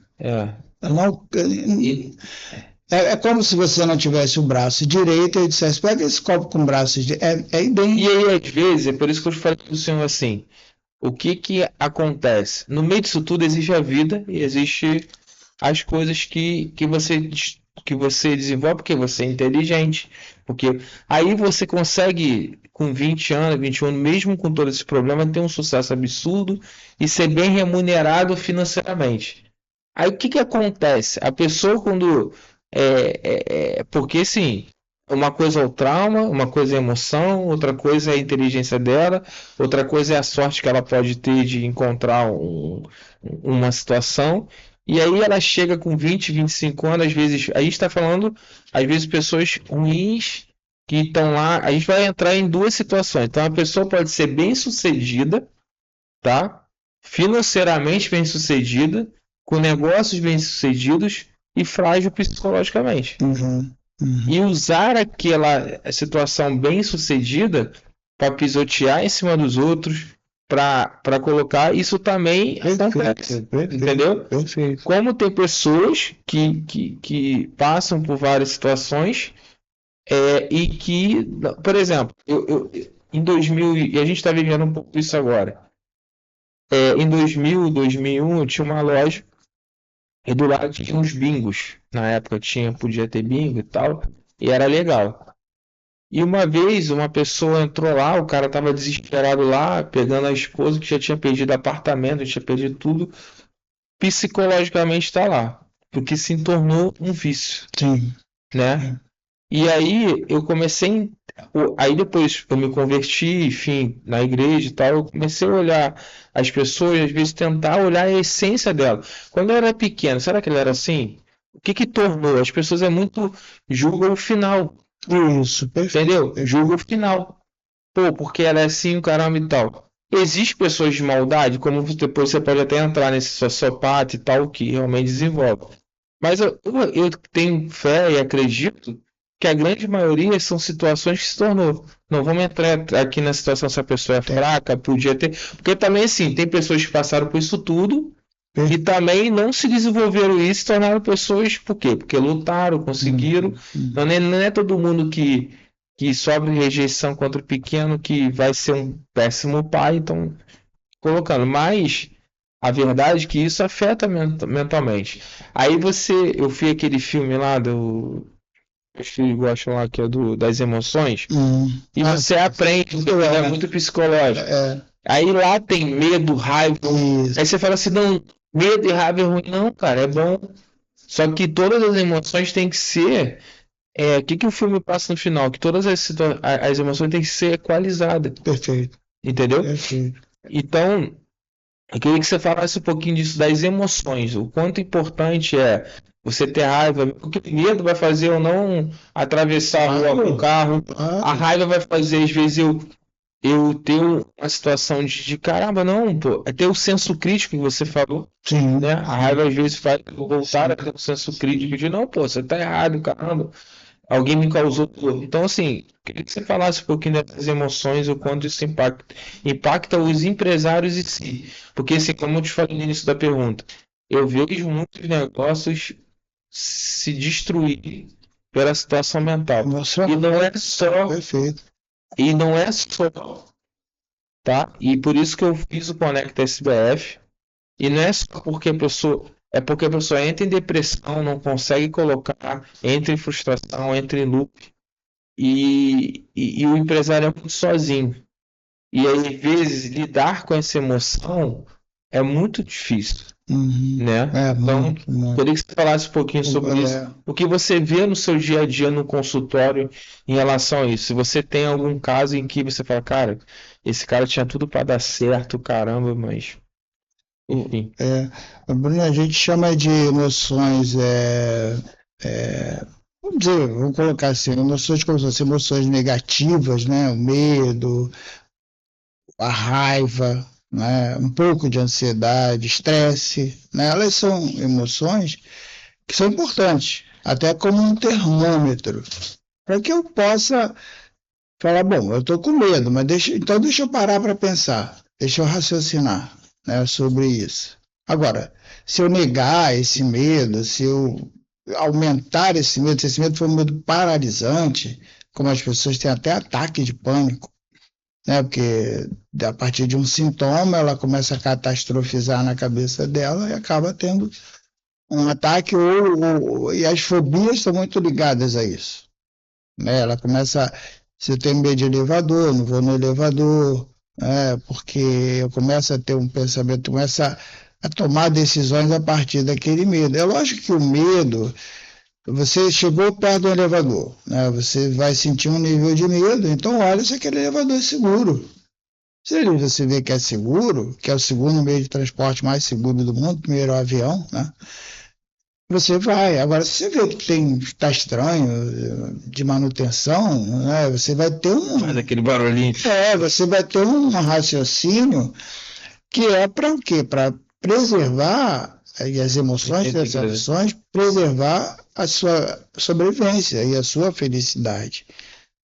É como se você não tivesse o braço direito e dissesse, pega esse copo com o braço direito. Idêntico. E aí, às vezes, é por isso que eu falei para o senhor assim, o que acontece? No meio disso tudo existe a vida e existe as coisas que você desenvolve porque você é inteligente. Porque aí você consegue, com 20 anos, 21 anos, mesmo com todos esses problemas, ter um sucesso absurdo e ser bem remunerado financeiramente. Aí o que acontece? A pessoa quando... porque sim, uma coisa é o trauma, uma coisa é a emoção, outra coisa é a inteligência dela, outra coisa é a sorte que ela pode ter de encontrar uma situação. E aí ela chega com 20, 25 anos, às vezes, a gente está falando, às vezes, pessoas ruins que estão lá, a gente vai entrar em duas situações. Então a pessoa pode ser bem sucedida, tá? Financeiramente bem sucedida, com negócios bem sucedidos e frágil psicologicamente. E usar aquela situação bem sucedida para pisotear em cima dos outros, para colocar, isso também acontece, entendeu? Perfeito. Como tem pessoas que passam por várias situações e que, por exemplo, em 2000, e a gente está vivendo um pouco isso agora, em 2000, 2001 eu tinha uma loja e do lado tinha uns bingos, na época podia ter bingo e tal, e era legal. E uma vez uma pessoa entrou lá, o cara tava desesperado lá, pegando a esposa que já tinha perdido apartamento, já tinha perdido tudo, psicologicamente está lá, porque se tornou um vício, Sim. né? E aí eu comecei, aí depois eu me converti, enfim, na igreja e tal, eu comecei a olhar as pessoas, às vezes tentar olhar a essência dela. Quando eu era pequeno, será que ele era assim? O que que tornou? As pessoas muito julgam o final, Isso, perfeito. entendeu? Julgam o final. Pô, porque ela é assim, o caramba e tal. Existem pessoas de maldade, como depois você pode até entrar nesse sociopata e tal, que realmente desenvolve. Mas eu tenho fé e acredito que a grande maioria são situações que se tornou. Não vamos entrar aqui na situação se a pessoa é fraca, podia ter. Porque também, assim, tem pessoas que passaram por isso tudo e também não se desenvolveram isso e se tornaram pessoas. Por quê? Porque lutaram, conseguiram. Não é todo mundo que sofre rejeição contra o pequeno que vai ser um péssimo pai. Então, colocando. Mas a verdade é que isso afeta mentalmente. Aí eu vi aquele filme lá do. Os filhos gostam lá que é das emoções. E você aprende, é muito psicológico. Aí lá tem medo, raiva. Isso. Aí você fala assim, não, medo e raiva é ruim. Não, cara, é bom. Só que todas as emoções têm que ser. O que o filme passa no final? Que todas as emoções têm que ser equalizadas. Perfeito. Entendeu? Perfeito. Então, eu queria que você falasse um pouquinho disso, das emoções. O quanto importante é você ter raiva. O que o medo vai fazer eu não atravessar a rua com o carro. A raiva vai fazer, às vezes, eu ter uma situação de caramba, não, pô. É ter o senso crítico que você falou. Sim. Né? A raiva, às vezes, faz eu voltar a ter o senso crítico de, não, pô, você tá errado, caramba. Alguém me causou dor. Então, assim, queria que você falasse um pouquinho das emoções, o quanto isso impacta os empresários em si. Porque, assim, como eu te falei no início da pergunta, eu vejo muitos negócios se destruir pela situação mental. Emocional. E não é só, Perfeito. e não é só, tá? E por isso que eu fiz o Conecta SBF. E não é só porque é porque a pessoa entra em depressão, não consegue colocar, entra em frustração, entra em loop. E o empresário é muito sozinho. E aí, às vezes, lidar com essa emoção é muito difícil, né? Então, Muito. queria que você falasse um pouquinho sobre isso. O que você vê no seu dia a dia no consultório em relação a isso. Se você tem algum caso em que você fala, cara, esse cara tinha tudo para dar certo, caramba, mas... Enfim. Bruno, a gente chama de emoções, vamos dizer, vamos colocar assim, emoções como se fossem emoções negativas, né? O medo, a raiva, né? Um pouco de ansiedade, estresse, né? Elas são emoções que são importantes, até como um termômetro, para que eu possa falar, bom, eu estou com medo, mas deixa eu parar para pensar, deixa eu raciocinar, né, sobre isso. Agora, se eu negar esse medo, se eu aumentar esse medo, se esse medo for um medo paralisante, como as pessoas têm até ataque de pânico, né, porque a partir de um sintoma ela começa a catastrofizar na cabeça dela e acaba tendo um ataque, e as fobias estão muito ligadas a isso. Né? Ela começa, se eu tenho medo de elevador, não vou no elevador, porque eu começo a ter um pensamento, começo a tomar decisões a partir daquele medo. É lógico que o medo, você chegou perto do elevador, né? Você vai sentir um nível de medo, então olha se aquele elevador é seguro. Se você vê que é seguro, que é o segundo meio de transporte mais seguro do mundo, primeiro é o avião, né? Você vai. Agora, se você vê que está estranho de manutenção, né, você vai ter Faz aquele barulhinho. Você vai ter um raciocínio que é para o quê? Para preservar as emoções e as emoções, preservar a sua sobrevivência e a sua felicidade.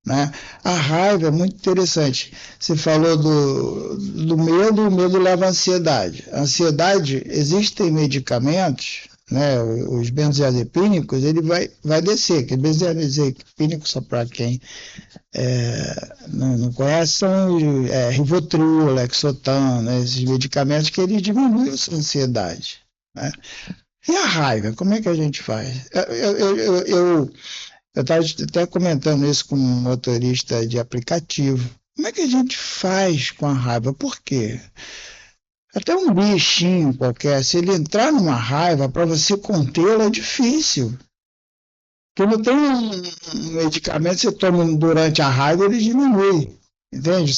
Né? A raiva é muito interessante. Você falou do medo, o medo leva à ansiedade. A ansiedade, existem medicamentos, né, os benzodiazepínicos, ele vai descer. Que benzodiazepínicos, só para quem não conhece, são Rivotril, Lexotan, né, esses medicamentos que eles diminuem a ansiedade. Né? E a raiva, como é que a gente faz? Eu estava até comentando isso com um motorista de aplicativo. Como é que a gente faz com a raiva? Por quê? Até um bichinho qualquer, se ele entrar numa raiva, para você contê-lo é difícil. Porque não tem um medicamento que você toma durante a raiva, ele diminui. Entende?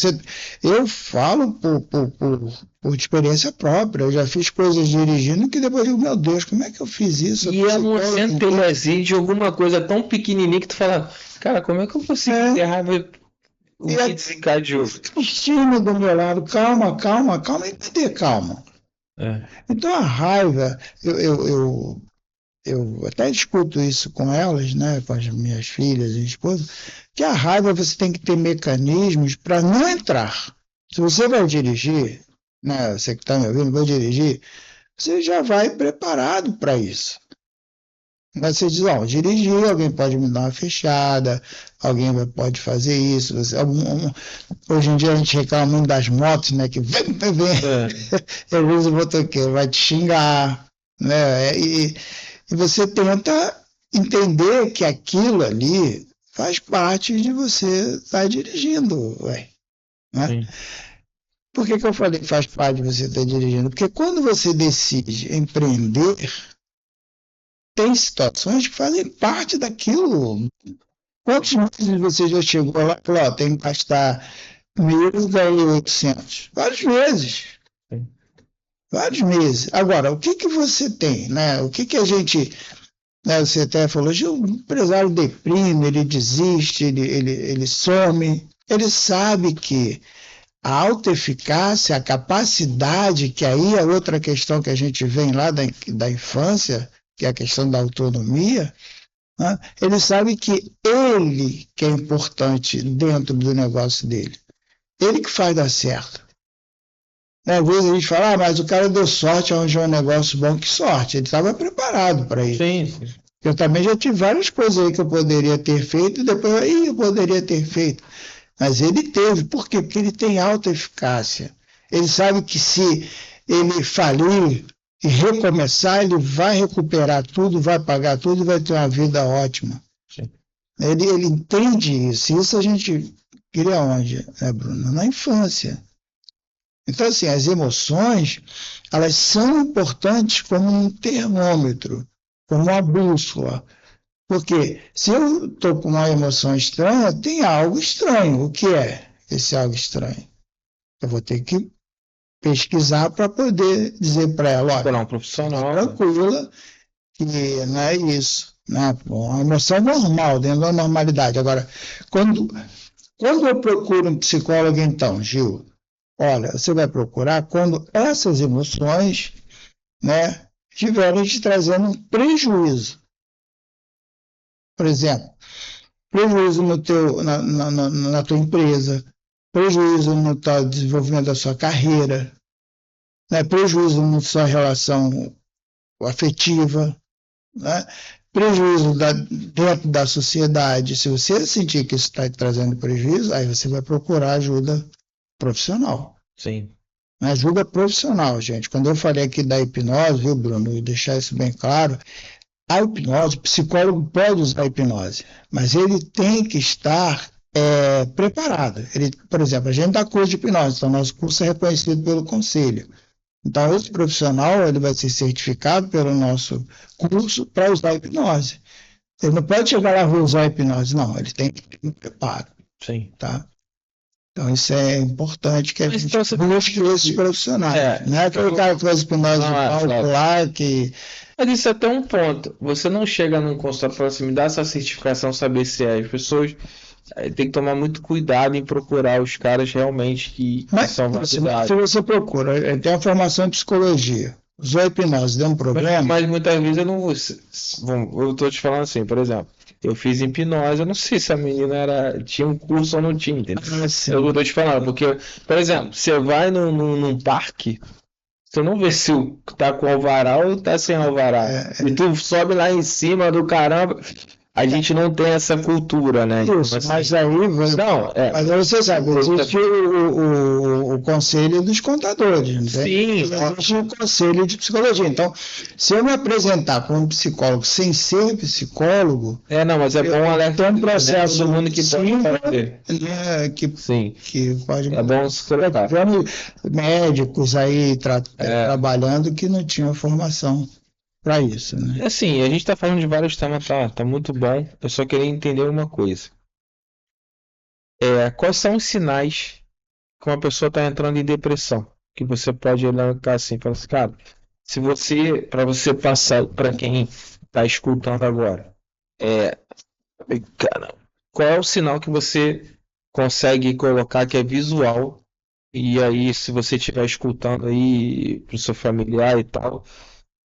Eu falo por experiência própria. Eu já fiz coisas dirigindo que depois eu digo, meu Deus, como é que eu fiz isso? E é um centelhazinho de alguma coisa tão pequenininha que tu fala, cara, como é que eu consigo ter raiva? O que desencadeou? Estima do meu lado, calma, calma, calma. E cadê calma? Então a raiva, eu até discuto isso com elas, né, com as minhas filhas e esposa, que a raiva você tem que ter mecanismos para não entrar. Se você vai dirigir, né, você que está me ouvindo, vai dirigir, você já vai preparado para isso. Mas você diz, ó, dirigir, alguém pode me dar uma fechada, alguém pode fazer isso. Hoje em dia a gente reclama muito das motos, né, que vem. E às vezes o motoqueiro vai te xingar, né, e você tenta entender que aquilo ali faz parte de você estar dirigindo, né? Por que eu falei que faz parte de você estar dirigindo? Porque quando você decide empreender, tem situações que fazem parte daquilo. Quantos meses você já chegou lá e falou, ó, tem que gastar 1.800? Vários meses. Vários meses. Agora, o que você tem, né? O que a gente... Né, você até falou, o empresário deprime, ele desiste, ele some. Ele sabe que a autoeficácia, a capacidade, que aí é outra questão que a gente vem lá da infância, que é a questão da autonomia, né? Ele sabe que ele que é importante dentro do negócio dele. Ele que faz dar certo. Às vezes a gente fala, mas o cara deu sorte, arranjou um negócio bom. Que sorte, ele estava preparado para isso. Sim. Eu também já tive várias coisas aí que eu poderia ter feito e depois aí eu poderia ter feito. Mas ele teve. Por quê? Porque ele tem alta eficácia. Ele sabe que se ele falir e recomeçar, ele vai recuperar tudo, vai pagar tudo e vai ter uma vida ótima. Sim. Ele entende isso. Isso a gente cria onde, né, Bruno? Na infância. Então, assim, as emoções, elas são importantes como um termômetro, como uma bússola. Porque se eu estou com uma emoção estranha, tem algo estranho. O que é esse algo estranho? Eu vou ter que pesquisar para poder dizer para ela, olha, um profissional, tranquila, que não é isso. Né? Uma emoção normal, dentro da normalidade. Agora, quando eu procuro um psicólogo, então, Gil, olha, você vai procurar quando essas emoções, né, estiverem te trazendo um prejuízo. Por exemplo, prejuízo na tua empresa, prejuízo no teu desenvolvimento da sua carreira, né, prejuízo na sua relação afetiva, né, prejuízo dentro da sociedade. Se você sentir que isso está te trazendo prejuízo, aí você vai procurar ajuda profissional. Sim. Ajuda profissional, gente. Quando eu falei aqui da hipnose, viu, Bruno, e deixar isso bem claro, a hipnose, o psicólogo pode usar a hipnose, mas ele tem que estar preparado. Por exemplo, a gente dá curso de hipnose, então nosso curso é reconhecido pelo conselho. Então, esse profissional ele vai ser certificado pelo nosso curso para usar a hipnose. Ele não pode chegar lá e usar a hipnose, não. Ele tem que ter um preparo. Sim. Tá? Então, isso é importante que a gente busque esses profissionais. Não é aquele cara que faz hipnose de palco lá que... Mas isso é até um ponto. Você não chega num consultório e fala assim, me dá essa certificação, saber se é. As pessoas têm que tomar muito cuidado em procurar os caras realmente que são validados. Se você procura, ele tem uma formação em psicologia, usou a hipnose, deu um problema... Mas muitas vezes eu não vou... Eu estou te falando assim, por exemplo, eu fiz hipnose, eu não sei se a menina tinha um curso ou não tinha, entendeu? Eu estou te falando, porque, por exemplo, você vai num parque... Você não vê se tá com alvará ou tá sem alvará. E tu sobe lá em cima do caramba. A gente não tem essa cultura, né? Isso, mas aí, mas aí você sabe, existe o conselho dos contadores, né? Sim. Existe o conselho de psicologia. Então, se eu me apresentar como psicólogo sem ser psicólogo, não, mas é bom alertar um processo todo mundo que pode fazer. Que pode é bom se colocar. Médicos aí trabalhando que não tinham formação para isso, né? Assim, a gente está falando de vários temas, tá muito bom. Eu só queria entender uma coisa. Quais são os sinais que uma pessoa está entrando em depressão? Que você pode olhar assim e falar assim, cara, para você passar para quem está escutando agora, cara, qual é o sinal que você consegue colocar que é visual? E aí, se você estiver escutando aí pro seu familiar e tal,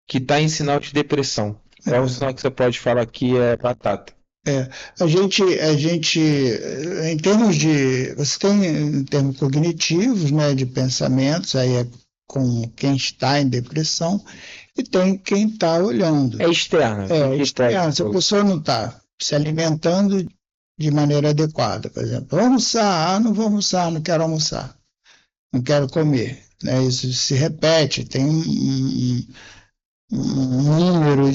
que está em sinal de depressão. Qual é o sinal que você pode falar que é batata? A gente, em termos você tem em termos cognitivos, né, de pensamentos, aí é com quem está em depressão, e tem quem está olhando. É externo. Externo. Se a pessoa não está se alimentando de maneira adequada, por exemplo, vou almoçar, não vou almoçar, não quero almoçar, não quero comer, né? Isso se repete, tem um número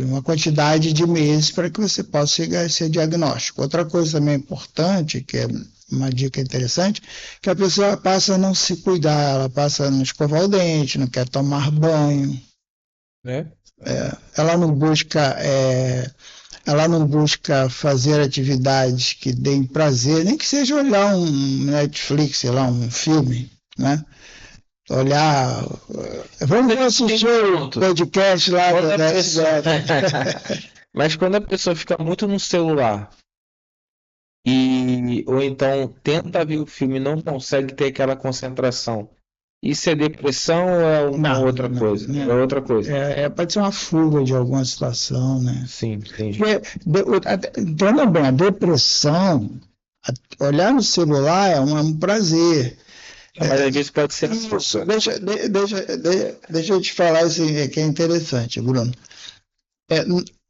uma quantidade de meses para que você possa chegar a esse diagnóstico. Outra coisa também importante, que é uma dica interessante, que a pessoa passa a não se cuidar, ela passa a não escovar o dente, não quer tomar banho. Ela não busca fazer atividades que deem prazer, nem que seja olhar um Netflix, sei lá, um filme, né? Olhar. Vamos assistir o podcast lá da Mas quando a pessoa fica muito no celular ou então tenta ver o filme e não consegue ter aquela concentração, isso é depressão ou é outra coisa? É outra coisa. Pode ser uma fuga de alguma situação, né? Sim, entendi. Entenda bem, a depressão, olhar no celular é um prazer. Mas às vezes pode ser. Deixa eu te falar isso que é interessante, Bruno.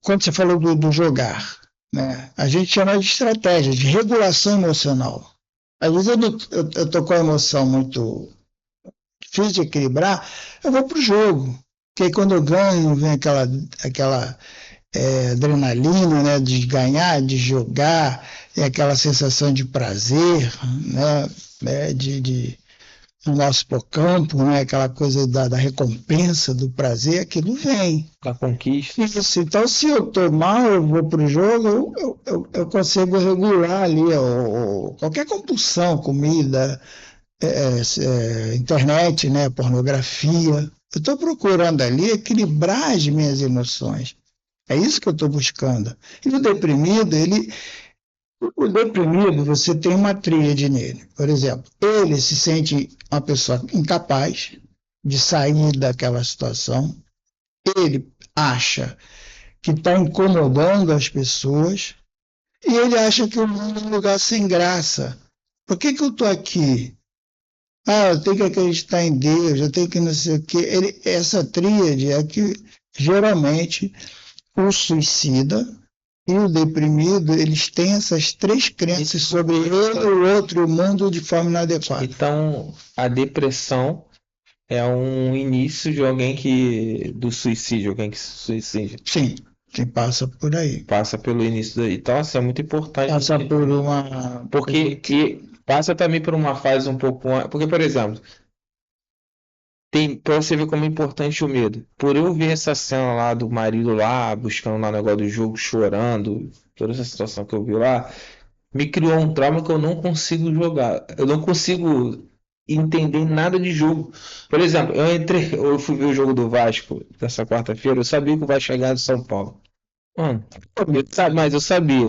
Quando você falou do jogar, né, a gente chama de estratégia, de regulação emocional. Às vezes eu estou com a emoção muito difícil de equilibrar, eu vou para o jogo. Porque aí quando eu ganho, vem aquela adrenalina, né, de ganhar, de jogar, e aquela sensação de prazer, né, no nosso hipocampo, né, aquela coisa da recompensa, do prazer, aquilo vem. Da conquista. Isso. Então, se eu estou mal, eu vou para o jogo, eu consigo regular ali qualquer compulsão, comida, internet, né, pornografia. Eu estou procurando ali equilibrar as minhas emoções. É isso que eu estou buscando. E o deprimido, você tem uma tríade nele. Por exemplo, ele se sente uma pessoa incapaz de sair daquela situação. Ele acha que está incomodando as pessoas. E ele acha que o mundo é um lugar sem graça. Por que eu estou aqui? Eu tenho que acreditar em Deus, eu tenho que não sei o quê. Essa tríade é que, geralmente, o suicida e o deprimido, eles têm essas três crenças sobre ele, o outro e o mundo de forma inadequada. Então, a depressão é um início de do suicídio, alguém que se suicida. Sim, quem passa por aí. Passa pelo início daí. Então, assim, é muito importante. Passa por uma... Porque passa também por uma fase um pouco... Porque, por exemplo, pra você ver como é importante o medo. Por eu ver essa cena lá do marido lá, buscando lá o negócio do jogo, chorando, toda essa situação que eu vi lá, me criou um trauma que eu não consigo jogar. Eu não consigo entender nada de jogo. Por exemplo, eu fui ver o jogo do Vasco dessa quarta-feira, eu sabia que o Vasco ia ganhar do São Paulo. Mano, mas eu sabia.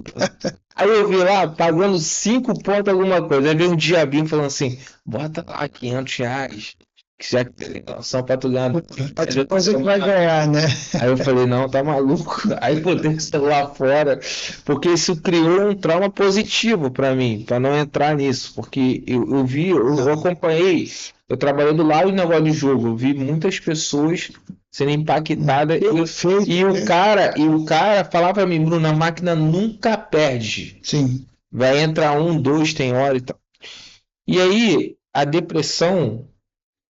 Aí eu vi lá, pagando 5 pontos alguma coisa. Aí veio um diabinho falando assim, bota lá R$500. Que já tem noção pra tu ganhar. Depois ele vai ganhar, né? Aí eu falei, não, tá maluco. Aí botei o celular fora, porque isso criou um trauma positivo pra mim, pra não entrar nisso. Porque eu acompanhei Eu trabalhei do lado do negócio de jogo. Eu vi muitas pessoas sendo impactadas. E o cara falava pra mim, Bruno, a máquina nunca perde. Sim. Vai entrar 1, 2, tem hora e tal. E aí, a depressão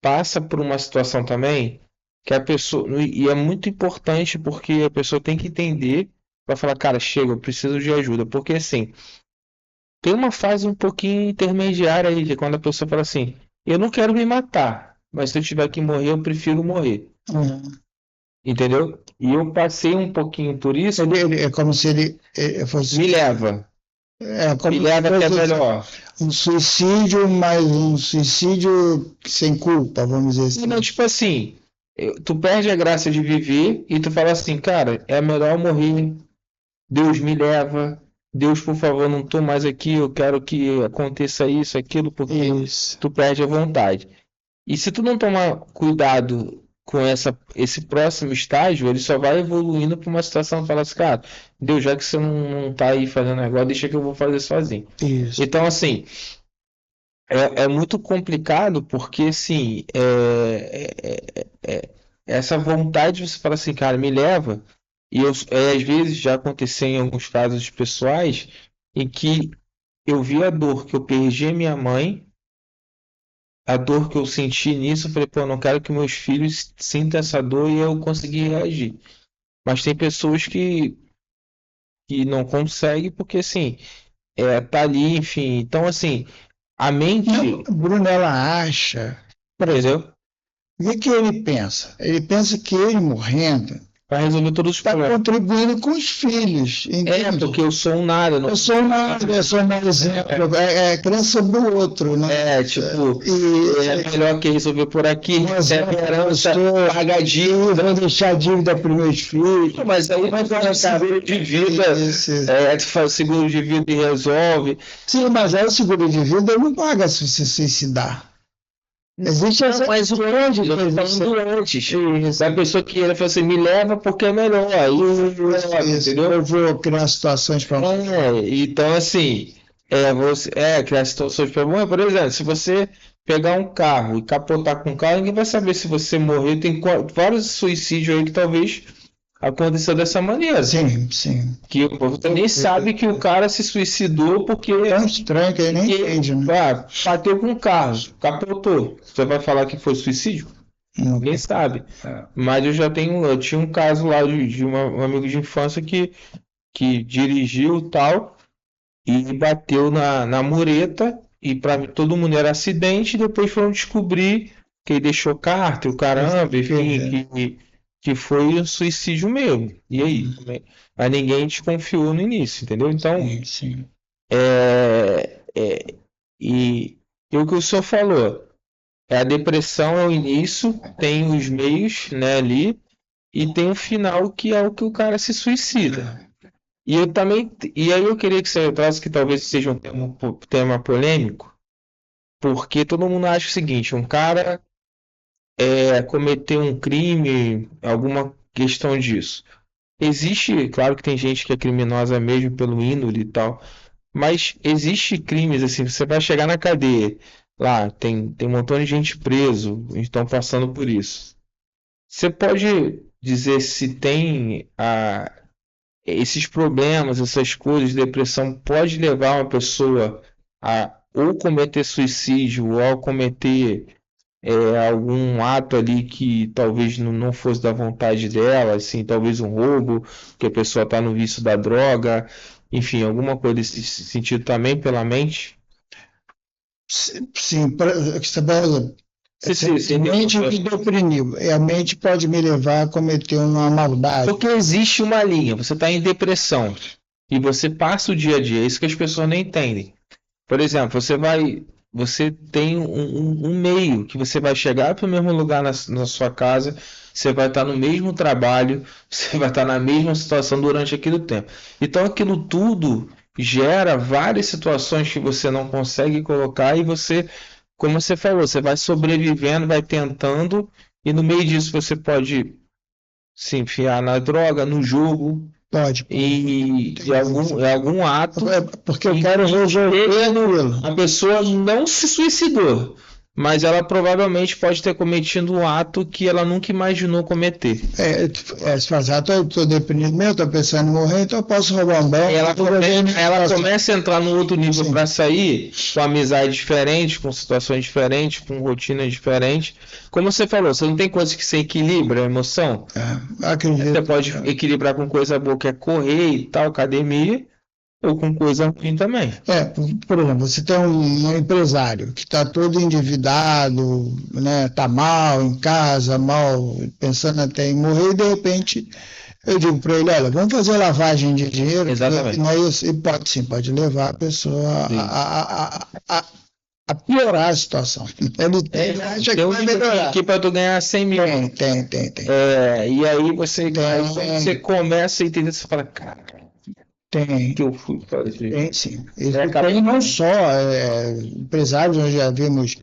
passa por uma situação também que a pessoa. E é muito importante porque a pessoa tem que entender para falar, cara, chega, eu preciso de ajuda. Porque assim, tem uma fase um pouquinho intermediária aí, que é quando a pessoa fala assim, eu não quero me matar, mas se eu tiver que morrer, eu prefiro morrer. Entendeu? E eu passei um pouquinho por isso. É como se ele fosse. Me leva. Como me leva até melhor. Um suicídio, mas um suicídio sem culpa, vamos dizer assim. Não, tipo assim, tu perde a graça de viver e tu fala assim, cara, é melhor morrer. Deus me leva. Deus, por favor, não tô mais aqui, eu quero que aconteça isso, aquilo, porque tu perde a vontade. E se tu não tomar cuidado com esse próximo estágio, ele só vai evoluindo para uma situação que fala assim, cara, Deus, já que você não tá aí fazendo negócio, deixa que eu vou fazer sozinho. Isso. Então, assim, é muito complicado porque, assim, essa vontade, você fala assim, cara, me leva. E às vezes já aconteceu em alguns casos pessoais em que eu vi a dor que eu perdi a minha mãe, a dor que eu senti nisso, eu falei, pô, eu não quero que meus filhos sintam essa dor e eu consegui reagir. Mas tem pessoas que não conseguem porque, assim, tá ali, enfim. Então, assim, a mente... Não, Bruno, ela acha... Entendeu? O que ele pensa? Ele pensa que ele morrendo... Para resolver todos os problemas. Está contribuindo com os filhos. Entende? Porque eu sou um nada. Eu sou um nada, eu sou um exemplo. É crença do outro, né? Tipo, é melhor que resolver por aqui. Pagar dívida, vou deixar dívida para os meus filhos. Mas aí vai fazer seguro de vida. Tu faz seguro de vida e resolve. Sim, mas aí o seguro de vida não paga se você suicidar. Existe essa mas o grande, eu tô falando antes. Da pessoa que ele fala assim, me leva porque é melhor. Aí, entendeu? Eu vou criar situações para então assim, criar situações para morrer. Por exemplo, se você pegar um carro e capotar com um carro, ninguém vai saber se você morreu. Tem vários suicídios aí que talvez aconteceu dessa maneira. Sim, sim. Que você nem sabe que o cara se suicidou porque... É tão estranho que ele nem entende, né? Bateu com o carro, capotou. Você vai falar que foi suicídio? Ninguém sabe. Mas eu tinha um caso lá de um amigo de infância que dirigiu tal e bateu na mureta e para mim todo mundo era acidente. E depois foram descobrir que ele deixou cárter, o caramba, enfim, que foi um suicídio mesmo. E aí? Mas ninguém desconfiou no início, entendeu? Então, sim. E o que o senhor falou, a depressão é o início, tem os meios, né, ali, e tem o final que é o que o cara se suicida. E aí eu queria que você entrasse, que talvez seja um tema polêmico, porque todo mundo acha o seguinte, um cara cometeu um crime, alguma questão disso. Existe, claro que tem gente que é criminosa mesmo pelo índole e tal, mas existe crimes assim, você vai chegar na cadeia, lá tem um montão de gente preso, estão passando por isso. Você pode dizer se tem esses problemas, essas coisas, depressão, pode levar uma pessoa a ou cometer suicídio ou a cometer algum ato ali que talvez não fosse da vontade dela, assim, talvez um roubo, que a pessoa está no vício da droga, enfim, alguma coisa desse sentido também pela mente? Sim, mente me deprimiu. A mente pode me levar a cometer uma maldade. Porque existe uma linha, você está em depressão e você passa o dia a dia, é isso que as pessoas não entendem. Por exemplo, você tem um meio que você vai chegar para o mesmo lugar na sua casa, você vai estar no mesmo trabalho, você vai estar na mesma situação durante aquele tempo. Então aquilo tudo gera várias situações que você não consegue colocar e você, como você falou, você vai sobrevivendo, vai tentando e no meio disso você pode se enfiar na droga, no jogo. Pode. E algum ato. Porque eu quero resolver. A pessoa não se suicidou, mas ela provavelmente pode ter cometido um ato que ela nunca imaginou cometer. Se fala, estou deprimido mesmo, estou pensando em morrer, então eu posso roubar um banco. Ela começa a entrar no outro nível para sair, com amizades diferentes, com situações diferentes, com rotinas diferentes. Como você falou, você não tem coisa que você equilibra a emoção? Acredito. Você pode equilibrar com coisa boa, que é correr e tal, academia, ou com coisa ruim também. Por exemplo, você tem um empresário que está todo endividado, né, está mal em casa, mal, pensando até em morrer, e de repente eu digo para ele, olha, vamos fazer lavagem de dinheiro. Exatamente. E pode levar a pessoa a piorar a situação. Ele acha que vai melhorar. Aqui para tu ganhar 100 mil. Tem. E aí você começa a entender, você fala, cara, tem que eu fui fazer. Tem sim. Tem não só empresários, nós já vimos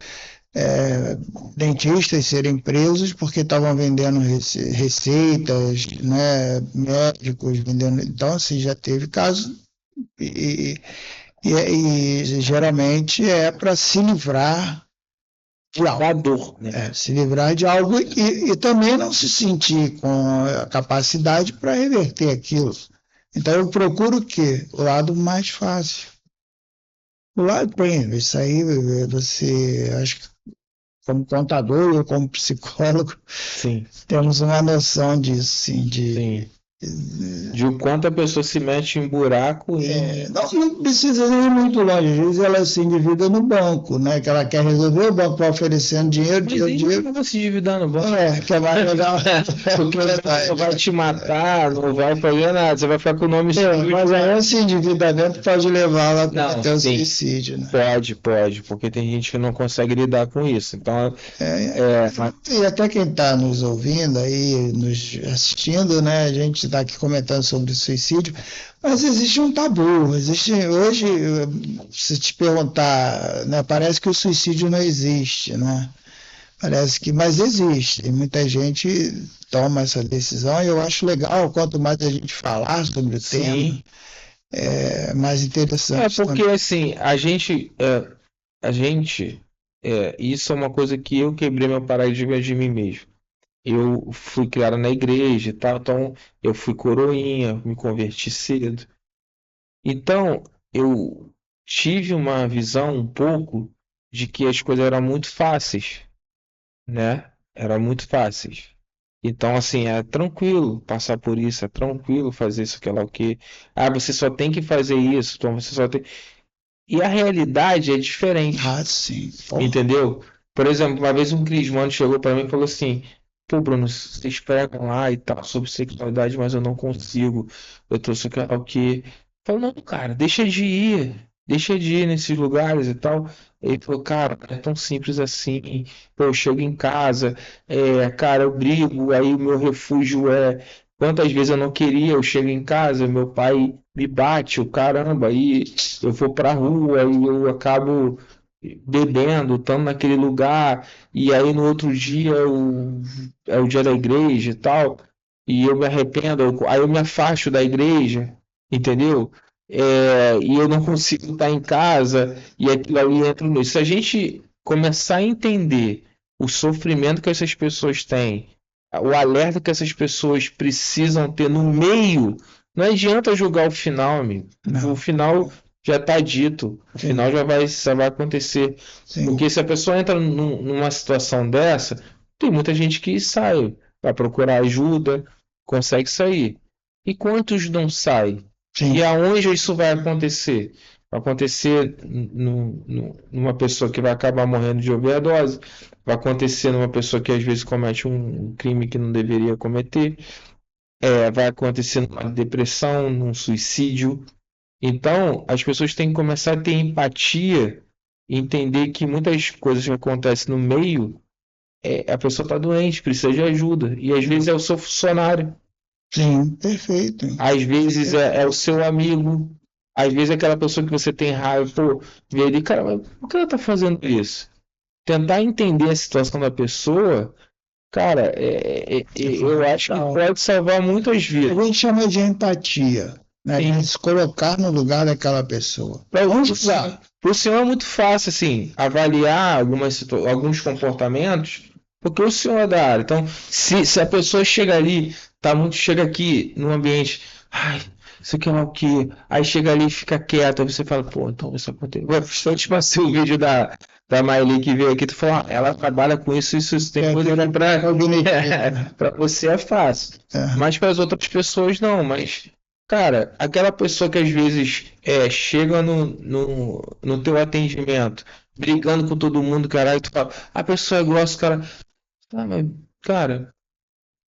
dentistas serem presos porque estavam vendendo receitas, né, médicos vendendo. Então, assim, já teve casos e geralmente é para se livrar de algo. Da dor, né? Se livrar de algo e também não se sentir com a capacidade para reverter aquilo. Então eu procuro o quê? O lado mais fácil. O lado bem, isso aí você, acho que como contador ou como psicólogo, sim, temos uma noção disso, sim, de o quanto a pessoa se mete em buraco e... Não precisa ir muito longe, às vezes ela se endivida no banco, né? Que ela quer resolver, o banco vai oferecendo dinheiro. Não vai se endividar no banco. Que é mais legal. Porque não vai te matar, não vai fazer nada, você vai ficar com o nome sujo. Mas aí esse endividamento pode levar lá para o suicídio, né? Pode, porque tem gente que não consegue lidar com isso. Então, E até quem está nos ouvindo aí, nos assistindo, né? A gente está aqui comentando sobre suicídio, mas existe um tabu. Hoje, se te perguntar, né, parece que o suicídio não existe, né? Mas existe. E muita gente toma essa decisão e eu acho legal, quanto mais a gente falar sobre o tema, é mais interessante. Porque assim, isso é uma coisa que eu quebrei meu paradigma de mim mesmo. Eu fui criado na igreja e tal, então eu fui coroinha, me converti cedo. Então, eu tive uma visão um pouco de que as coisas eram muito fáceis, né? Eram muito fáceis. Então, assim, é tranquilo passar por isso, é tranquilo fazer isso, aquela o quê. Você só tem que fazer isso, então você só tem... E a realidade é diferente. Sim. Entendeu? Por exemplo, uma vez um crismano chegou para mim e falou assim: pô, Bruno, vocês pregam lá e tal sobre sexualidade, mas eu não consigo. Eu trouxe o quê? Falei, não, cara, deixa de ir nesses lugares e tal. Ele falou, cara, é tão simples assim. Pô, eu chego em casa, cara, eu brigo, aí o meu refúgio é. Quantas vezes eu não queria, eu chego em casa, meu pai me bate, o caramba, aí eu vou pra rua, aí eu acabo bebendo, estando naquele lugar, e aí no outro dia é o dia da igreja e tal, e eu me arrependo, aí eu me afasto da igreja, entendeu? E eu não consigo estar em casa, e aquilo ali entra nisso. Se a gente começar a entender o sofrimento que essas pessoas têm, o alerta que essas pessoas precisam ter no meio, não adianta julgar o final, amigo. Não. O final já está dito, o final já vai acontecer. Sim. Porque se a pessoa entra numa situação dessa, tem muita gente que sai, vai procurar ajuda, consegue sair. E quantos não saem? Sim. E aonde isso vai acontecer? Vai acontecer numa pessoa que vai acabar morrendo de overdose, vai acontecer numa pessoa que às vezes comete um crime que não deveria cometer, vai acontecer numa depressão, num suicídio. Então, as pessoas têm que começar a ter empatia e entender que muitas coisas que acontecem no meio, a pessoa está doente, precisa de ajuda. E às vezes é o seu funcionário. Sim, perfeito. Às vezes é o seu amigo. Às vezes é aquela pessoa que você tem raiva, pô, vê ali, cara, mas por que ela está fazendo isso? Tentar entender a situação da pessoa, cara, eu acho que pode salvar muitas vidas. A gente chama de empatia. né? A gente se colocar no lugar daquela pessoa. Para o senhor é muito fácil, assim, avaliar alguns comportamentos, porque o senhor é da área. Então, se a pessoa chega ali, chega aqui no ambiente, ai, isso aqui é o quê? Aí chega ali e fica quieto, aí você fala, pô, então isso aconteceu. Tipo assim, o vídeo da Maile que veio aqui, tu falou, ela trabalha com isso tem coisa aqui pra você é fácil. Mas para as outras pessoas não, mas... Cara, aquela pessoa que às vezes chega no teu atendimento, brigando com todo mundo, caralho, tu fala, a pessoa é grossa, cara. Ah, mas, cara,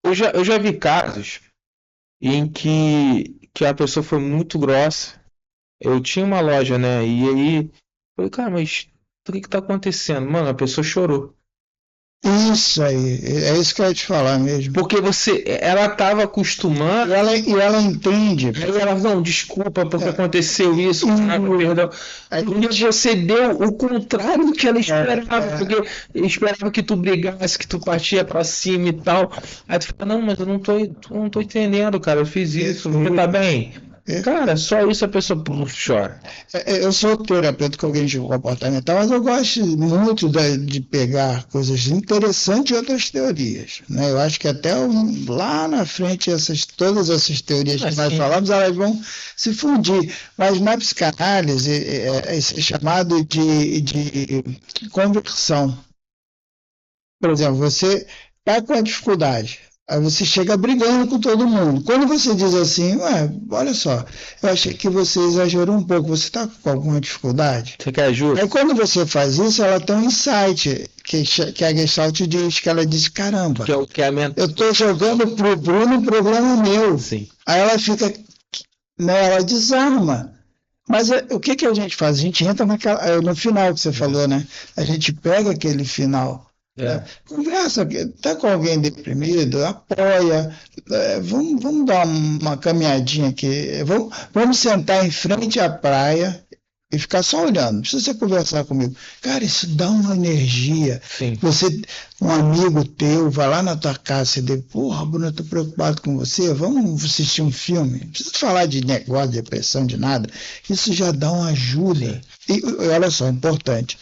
eu já vi casos em que a pessoa foi muito grossa. Eu tinha uma loja, né? E aí, falei, cara, mas o que tá acontecendo? Mano, a pessoa chorou. Isso aí, é isso que eu ia te falar mesmo. Porque ela estava acostumando. E ela entende. Aí ela, não, desculpa porque aconteceu isso, perdão. Porque você deu o contrário do que ela esperava. Porque esperava que tu brigasse, que tu partia pra cima e tal. Aí tu fala, não, mas eu não tô entendendo, cara. Eu fiz isso, você tá bem? Cara, só isso a pessoa chora. Eu sou terapeuta cognitivo comportamental, mas eu gosto muito de pegar coisas interessantes de outras teorias, né? Eu acho que até lá na frente todas essas teorias que nós falamos, elas vão se fundir. Mas na psicanálise, isso é chamado de conversão. Por exemplo, você está com a dificuldade. Aí você chega brigando com todo mundo. Quando você diz assim, olha só, eu achei que você exagerou um pouco, você está com alguma dificuldade? Você quer ajuda? Aí quando você faz isso, ela tem um insight, que a Gestalt diz, que ela diz, caramba, eu estou jogando pro Bruno um problema meu. Sim. Aí ela fica, né, ela desarma. Mas o que a gente faz? A gente entra no final que você falou, né? A gente pega aquele final. Conversa, tá com alguém deprimido, apoia, vamos dar uma caminhadinha aqui, vamos sentar em frente à praia e ficar só olhando, não precisa você conversar comigo. Cara, isso dá uma energia. Sim. Um amigo teu vai lá na tua casa e diz, porra, Bruno, eu tô preocupado com você, vamos assistir um filme. Não precisa falar de negócio, de depressão, de nada. Isso já dá uma ajuda. E olha só, importante.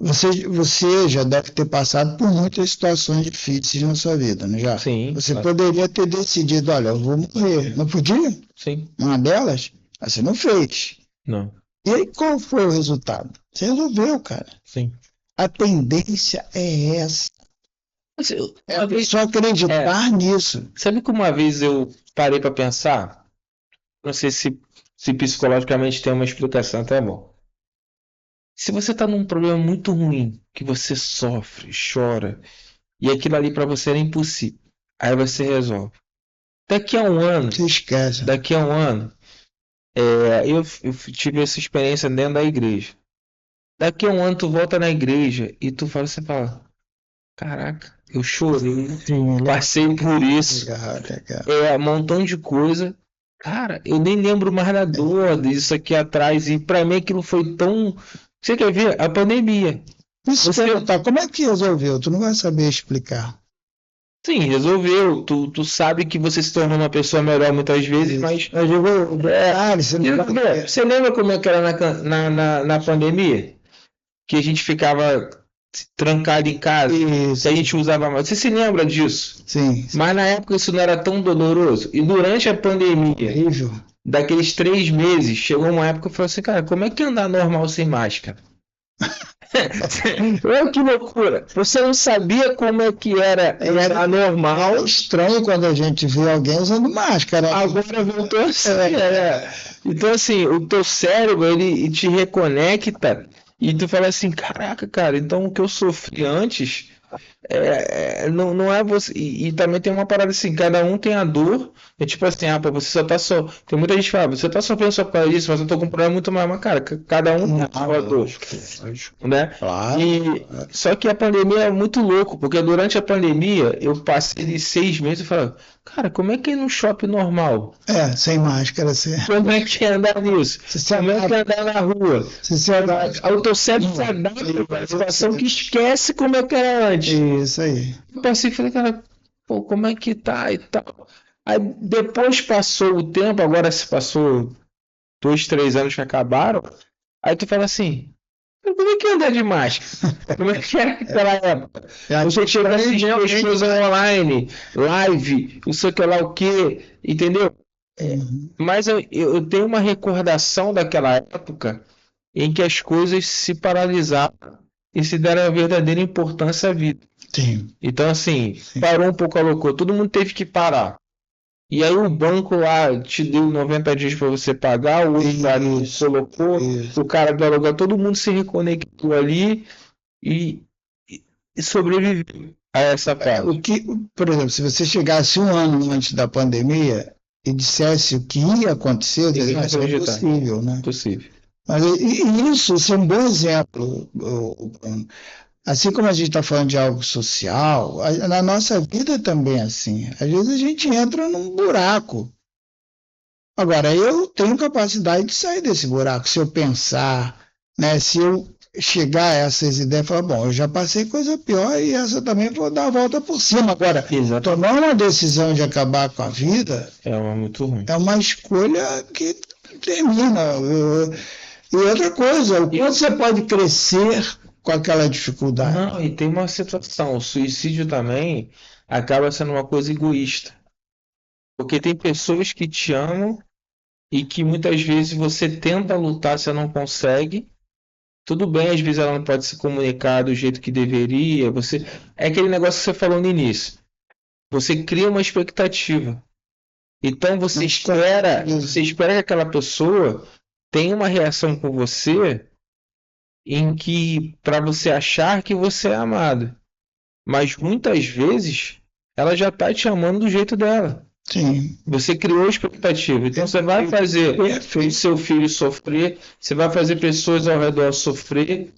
Você já deve ter passado por muitas situações difíceis na sua vida, não já? Sim. Você poderia ter decidido, olha, eu vou morrer. Não podia? Sim. Uma delas, mas você não fez. Não. E aí qual foi o resultado? Você resolveu, cara. Sim. A tendência é essa. Só acreditar nisso. Sabe que uma vez eu parei para pensar? Não sei se psicologicamente tem uma explicação, tá bom. Se você tá num problema muito ruim, que você sofre, chora, e aquilo ali para você era impossível, aí você resolve. Daqui a um ano, você esquece. Daqui a um ano, eu tive essa experiência dentro da igreja. Daqui a um ano tu volta na igreja e você fala, caraca, eu chorei, passei por isso, um montão de coisa. Cara, eu nem lembro mais da dor disso aqui atrás, e para mim aquilo foi tão... Você quer ver? A pandemia. Como é que resolveu? Tu não vai saber explicar. Sim, resolveu. Tu sabe que você se tornou uma pessoa melhor muitas vezes, mas... Você lembra como é que era na pandemia? Que a gente ficava trancado em casa, que a gente usava mais. Você se lembra disso? Sim. Mas na época isso não era tão doloroso. E durante a pandemia... Horrível. Daqueles 3 meses, chegou uma época que eu falei assim, cara, como é que andar normal sem máscara? Olha que loucura. Você não sabia como é que era normal. É estranho quando a gente vê alguém usando máscara. Agora voltou assim. Então, assim, o teu cérebro, ele te reconecta e tu fala assim, caraca, cara, então o que eu sofri antes... não é você. E também tem uma parada assim, cada um tem a dor. É tipo assim, você só tá tem muita gente que fala, você tá sofrendo só por causa disso, mas eu tô com um problema muito mais. Mas, cara, cada um tem a sua dor. Né? Claro. Só que a pandemia é muito louco, porque durante a pandemia eu passei de 6 meses e falei, cara, como é que é no shopping normal? Sem máscara, Como é que é andar nisso? Como é que é andar na rua? O teu cérebro se adapta a uma situação que esquece como é que era antes. Isso aí. Eu passei e falei, cara, pô, como é que tá e tal? Aí depois passou o tempo, agora se passou 2, 3 anos que acabaram. Aí tu fala assim, como é que anda de máscara? Como é que era naquela época? Você tinha que assistir as coisas online, live, não sei o que lá o que, entendeu? Mas eu tenho uma recordação daquela época em que as coisas se paralisaram e se deram a verdadeira importância à vida. Sim. Então, assim, parou um pouco a loucura, todo mundo teve que parar. E aí o banco lá te deu 90 dias para você pagar, o outro lá colocou, o cara do aluguel, todo mundo se reconectou ali e, e sobreviveu a essa fase. Por exemplo, se você chegasse um ano antes da pandemia e dissesse o que ia acontecer, isso é impossível, né? Possível. Mas isso é um bom exemplo, Bruno. Assim como a gente está falando de algo social, na nossa vida também é assim. Às vezes a gente entra num buraco. Agora, eu tenho capacidade de sair desse buraco, se eu pensar, né? Se eu chegar a essas ideias e falar, bom, eu já passei coisa pior e essa também vou dar a volta por cima. Agora, tomar uma decisão de acabar com a vida muito ruim. É uma escolha que termina. E outra coisa, o quanto você pode crescer com aquela dificuldade? Não, e tem uma situação, o suicídio também acaba sendo uma coisa egoísta. Porque tem pessoas que te amam e que muitas vezes você tenta lutar, você não consegue. Tudo bem, às vezes ela não pode se comunicar do jeito que deveria. É aquele negócio que você falou no início. Você cria uma expectativa. Então você espera que aquela pessoa tenha uma reação com você em que para você achar que você é amado. Mas muitas vezes ela já está te amando do jeito dela. Sim. Você criou expectativa. Então você vai fazer o seu filho sofrer, você vai fazer pessoas ao redor sofrer.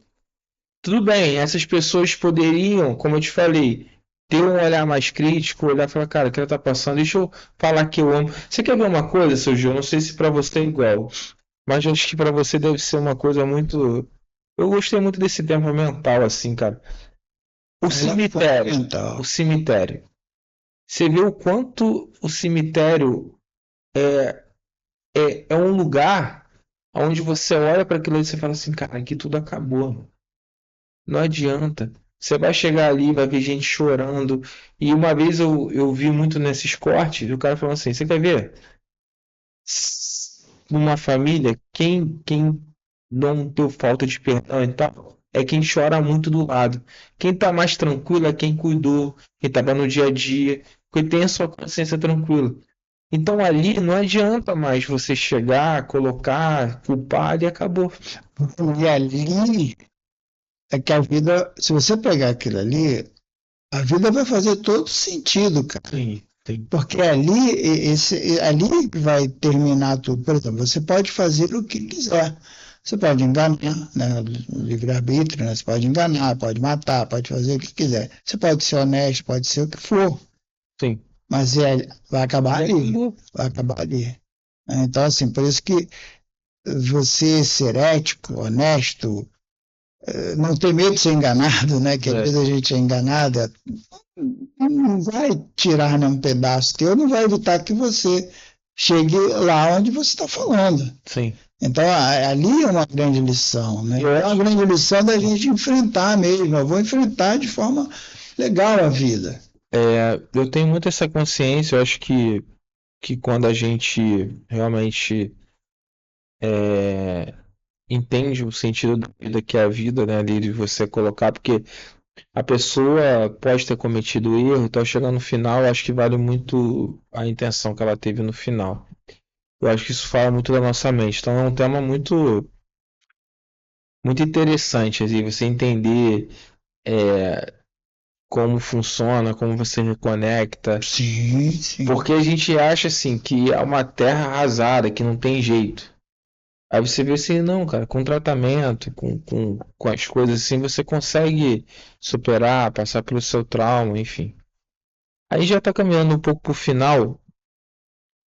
Tudo bem, essas pessoas poderiam, como eu te falei, ter um olhar mais crítico, olhar e falar, cara, o que ela tá passando? Deixa eu falar que eu amo. Você quer ver uma coisa, seu Gil? Não sei se para você é igual, mas eu acho que para você deve ser uma coisa muito. Eu gostei muito desse tema mental, assim, cara. O cemitério. Você vê o quanto o cemitério é um lugar onde você olha para aquilo e você fala assim, cara, aqui tudo acabou. Não adianta. Você vai chegar ali, vai ver gente chorando. E uma vez eu vi muito nesses cortes, o cara falando assim, você quer ver? Numa família, quem não deu falta de perdão e tal, é quem chora muito do lado. Quem tá mais tranquilo é quem cuidou, quem tava no dia a dia, quem tem a sua consciência tranquila. Então ali não adianta mais você chegar, colocar, culpar e acabou. E ali é que a vida, se você pegar aquilo ali, a vida vai fazer todo sentido, cara. Sim. Porque ali vai terminar tudo. Por exemplo, você pode fazer o que quiser. Você pode enganar, né? Livre-arbítrio, né? Você pode enganar, pode matar, pode fazer o que quiser. Você pode ser honesto, pode ser o que for. Sim. Mas vai acabar ali. Vai acabar ali. Então, assim, por isso que você ser ético, honesto, não ter medo de ser enganado, né? Que às vezes a gente é enganado, não vai tirar nenhum pedaço teu, não vai evitar que você chegue lá onde você está falando. Sim. Então, ali é uma grande lição, né? É uma grande lição da gente enfrentar mesmo. Eu vou enfrentar de forma legal a vida. Eu tenho muito essa consciência, eu acho que quando a gente realmente entende o sentido da vida, que é a vida, né, ali de você colocar, porque a pessoa pode ter cometido erro, então chegar no final, eu acho que vale muito a intenção que ela teve no final. Eu acho que isso fala muito da nossa mente. Então é um tema muito, muito interessante, assim, você entender como funciona, como você reconecta. Sim, sim. Porque a gente acha assim que é uma terra arrasada, que não tem jeito. Aí você vê assim, não, cara, com tratamento, com as coisas assim, você consegue superar, passar pelo seu trauma, enfim. Aí já tá caminhando um pouco pro final.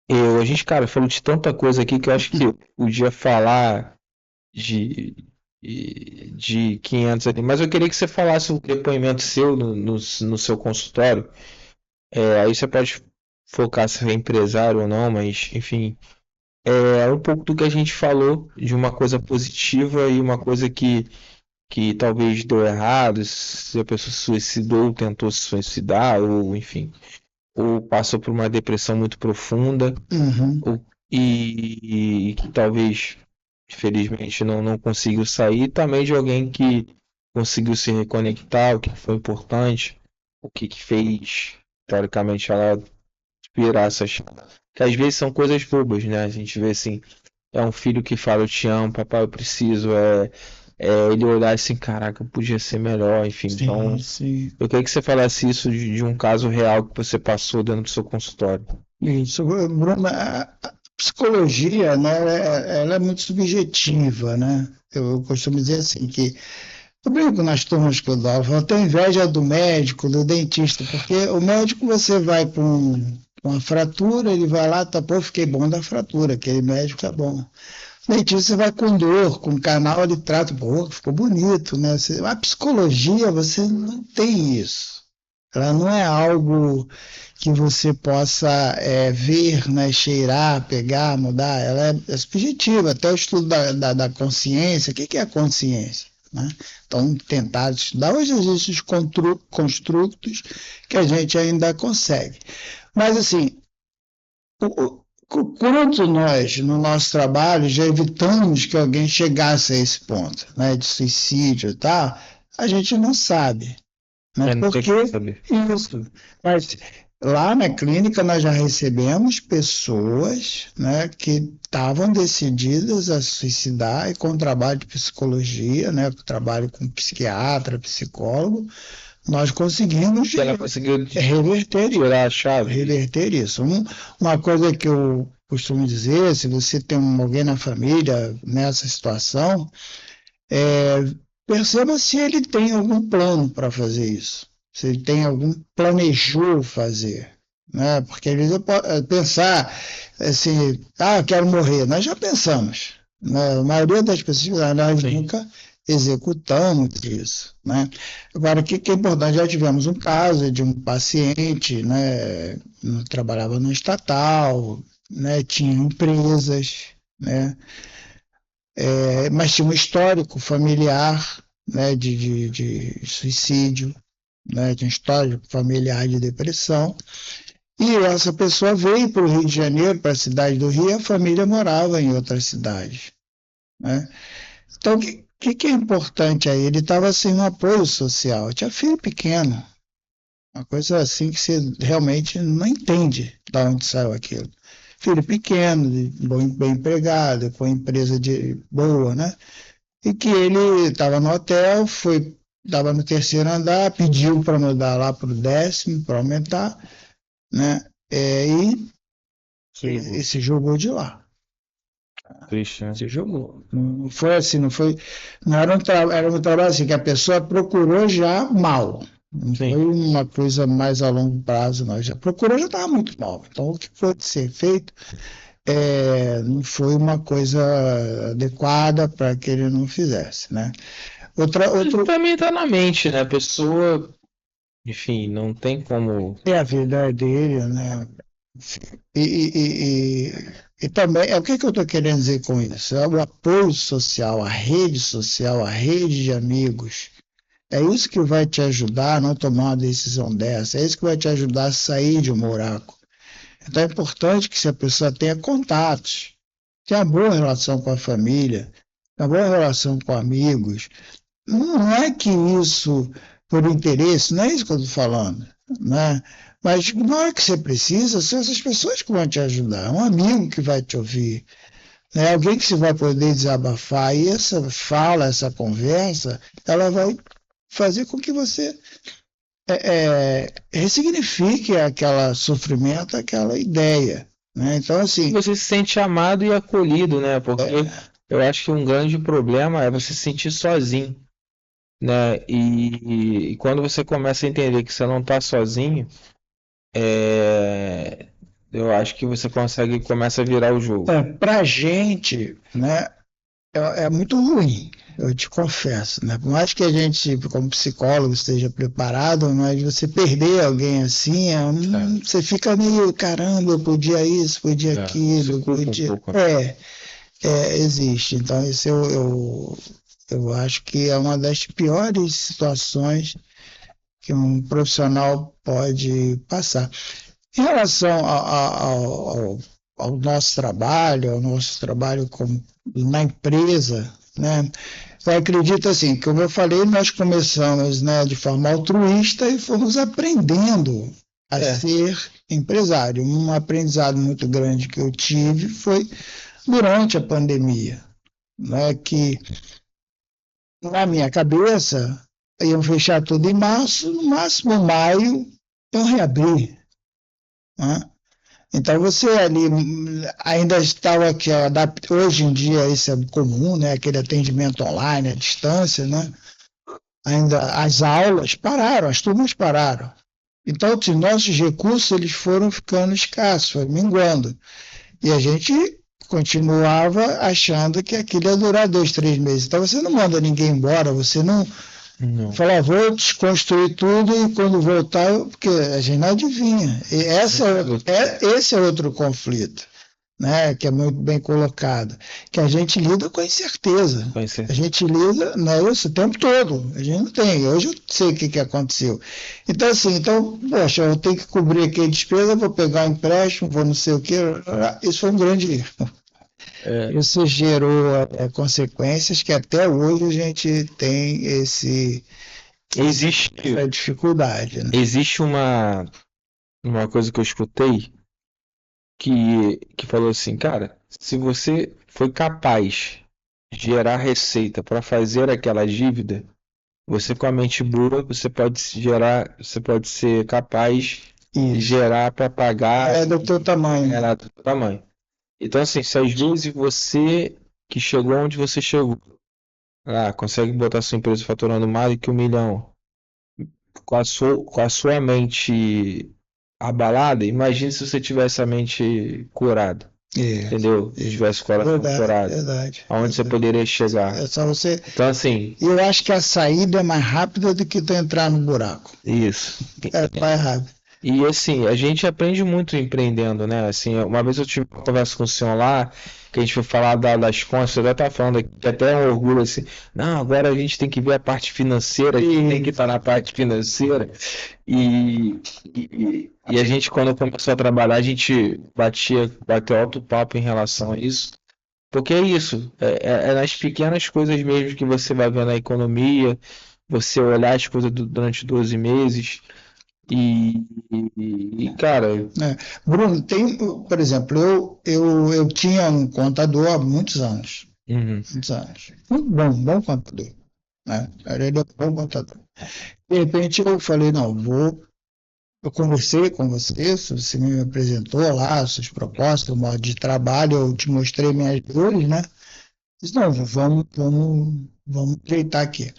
A gente, cara, falou de tanta coisa aqui que eu acho que podia falar de 500 ali. Mas eu queria que você falasse o depoimento seu no seu consultório. Aí você pode focar se é empresário ou não, mas enfim, é um pouco do que a gente falou, de uma coisa positiva e uma coisa que talvez deu errado, se a pessoa se suicidou, tentou se suicidar, ou enfim, ou passou por uma depressão muito profunda, Uhum. ou, e que talvez, infelizmente, não conseguiu sair, também de alguém que conseguiu se reconectar, o que foi importante, o que fez, teoricamente, ela virar essa chave. Que às vezes são coisas bobas, né? A gente vê assim, é um filho que fala, eu te amo, papai, eu preciso, ele olhar assim, caraca, podia ser melhor, enfim. Sim, Então, sim. eu queria que você falasse isso de um caso real que você passou dentro do seu consultório. Isso, Bruno, a psicologia, né, ela é muito subjetiva, né? Eu costumo dizer assim que eu brinco nas turmas que eu dou, eu falo, eu tenho inveja do médico, do dentista, porque o médico você vai para uma fratura, ele vai lá, tá, pô, fiquei bom da fratura, aquele médico tá bom. O dentista você vai com dor, com canal, ele trata, pô, ficou bonito, né? A psicologia, você não tem isso. Ela não é algo que você possa ver, né, cheirar, pegar, mudar. Ela é subjetiva. Até o estudo da consciência. O que é a consciência? Né? Então, tentar estudar. Hoje existem os construtos que a gente ainda consegue. Mas, assim, quanto nós, no nosso trabalho, já evitamos que alguém chegasse a esse ponto, né, de suicídio e tal, a gente não sabe, né? Não tem Porque como saber. isso. Mas lá na clínica nós já recebemos pessoas, né, que estavam decididas a suicidar e com trabalho de psicologia, né, com trabalho com psiquiatra, psicólogo, nós conseguimos E ela conseguiu reverter, tirar a chave. reverter isso. Uma coisa que eu costumo dizer, se você tem alguém na família nessa situação, é, perceba se ele tem algum plano para fazer isso, se ele tem algum planejou fazer, né? Porque às vezes eu posso pensar assim, eu quero morrer, nós já pensamos, né? A maioria das pessoas, nós Sim. nunca executamos isso, né? Agora, o que é importante, já tivemos um caso de um paciente, né? Trabalhava no estatal, né? Tinha empresas, né? Mas tinha um histórico familiar, né, de suicídio, né, tinha um histórico familiar de depressão. E essa pessoa veio para o Rio de Janeiro, para a cidade do Rio, e a família morava em outras cidades. Né? Então, o que é importante aí? Ele estava sem um apoio social, tinha filho pequeno, uma coisa assim que você realmente não entende de onde saiu aquilo. Filho pequeno, bem empregado, com empresa boa, né? E que ele estava no hotel, estava no terceiro andar, pediu para mudar lá para o 10º, para aumentar, né? E se jogou de lá. Triste, né? Se jogou. Não foi assim, não era era um trabalho assim, que a pessoa procurou já mal. Não Sim. foi uma coisa mais a longo prazo, não. Já procurou, já estava muito mal. Então, o que foi ser feito não foi uma coisa adequada para que ele não fizesse, né? Também tá na mente, né? A pessoa, enfim, não tem como. É a vida dele, né? E, e, e também, o que eu estou querendo dizer com isso? É o apoio social, a rede de amigos. É isso que vai te ajudar a não tomar uma decisão dessa. É isso que vai te ajudar a sair de um buraco. Então é importante que se a pessoa tenha contatos, tenha uma boa relação com a família, uma boa relação com amigos. Não é que isso por interesse, não é isso que eu estou falando, né? Mas na hora que você precisa, são essas pessoas que vão te ajudar, um amigo que vai te ouvir, né? Alguém que você vai poder desabafar, e essa fala, essa conversa, ela vai fazer com que você ressignifique aquele sofrimento, aquela ideia, né? Então, assim, Você se sente amado e acolhido, né? Porque eu acho que um grande problema é você se sentir sozinho, né? E quando você começa a entender que você não tá sozinho, eu acho que você começa a virar o jogo. para a gente, né, é muito ruim. eu te confesso, né? Por mais que a gente, como psicólogo, esteja preparado, mas você perder alguém assim, você fica meio, caramba, eu podia isso, podia aquilo, podia. Existe. Então, isso eu acho que é uma das piores situações que um profissional pode passar. Em relação ao nosso trabalho, como na empresa, né? Eu acredito assim, como eu falei, nós começamos, né, de forma altruísta e fomos aprendendo a ser empresário. Um aprendizado muito grande que eu tive foi durante a pandemia, né, que na minha cabeça iam fechar tudo em março, no máximo maio eu reabri, né? Então você ali ainda estava aqui, hoje em dia isso é comum, né? Aquele atendimento online, à distância, né? Ainda as aulas pararam, as turmas pararam. Então os nossos recursos eles foram ficando escassos, foram minguando. E a gente continuava achando que aquilo ia durar 2, 3 meses. Então você não manda ninguém embora, você não fala, vou desconstruir tudo e quando voltar, porque a gente não adivinha. E esse é outro conflito, né, que é muito bem colocado, que a gente lida com a incerteza. A gente lida, não, isso o tempo todo. A gente não tem. Hoje eu sei o que aconteceu. Então, assim, poxa, eu tenho que cobrir aqui a despesa, vou pegar um empréstimo, vou não sei o quê. Isso foi um grande erro. Isso gerou consequências que até hoje a gente tem essa dificuldade. Né? Existe uma coisa que eu escutei que falou assim, cara, se você foi capaz de gerar receita para fazer aquela dívida, você com a mente boa, você pode ser capaz de gerar para pagar. É do teu tamanho. É do teu tamanho. Então, assim, se às vezes você que chegou onde você chegou, consegue botar sua empresa faturando mais do que 1 milhão, com a sua mente abalada, imagine se você tivesse a mente curada. Entendeu? Se tivesse o coração curado. Aonde você poderia chegar. É só você. Então, assim. Eu acho que a saída é mais rápida do que tu entrar no buraco. Isso. É mais rápido. E assim, a gente aprende muito empreendendo, né? Assim, uma vez eu tive uma conversa com o senhor lá, que a gente foi falar das contas, você até falando que até é um orgulho assim, não, agora a gente tem que ver a parte financeira, a gente tem que estar na parte financeira. E a gente, quando começou a trabalhar, a gente bateu alto papo em relação a isso. Porque é isso, é nas pequenas coisas mesmo que você vai vendo a economia, você olhar as coisas durante 12 meses. E cara. Bruno, por exemplo, eu tinha um contador há muitos anos. Muitos anos. Muito bom contador. Né? Ele é um bom contador. De repente eu falei, eu conversei com você me apresentou lá suas propostas, o modo de trabalho, eu te mostrei minhas dores, né? Disse, não, vamos ajeitar aqui.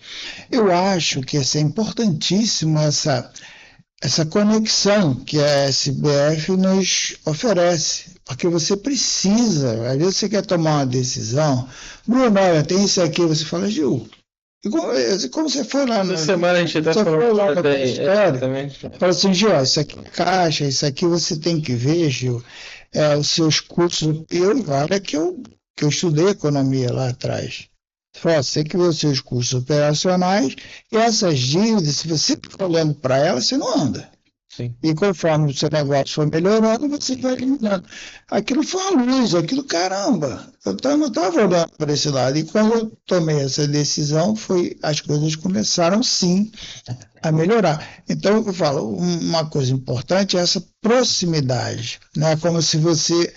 Eu acho que é importantíssimo essa conexão que a SBF nos oferece, porque você precisa, às vezes você quer tomar uma decisão, Bruno, olha, tem isso aqui, você fala, Gil, como você foi lá na semana a gente até falou lá na história, fala assim, Gil, isso aqui caixa, isso aqui você tem que ver, Gil, os seus cursos, olha que eu estudei economia lá atrás. Você que vê os seus custos operacionais e essas dívidas, se você ficar olhando para elas, você não anda. Sim. E conforme o seu negócio for melhorando, você vai eliminando. Aquilo foi uma luz, caramba, eu não estava olhando para esse lado. E quando eu tomei essa decisão, as coisas começaram sim a melhorar. Então, eu falo, uma coisa importante é essa proximidade, né? Como se você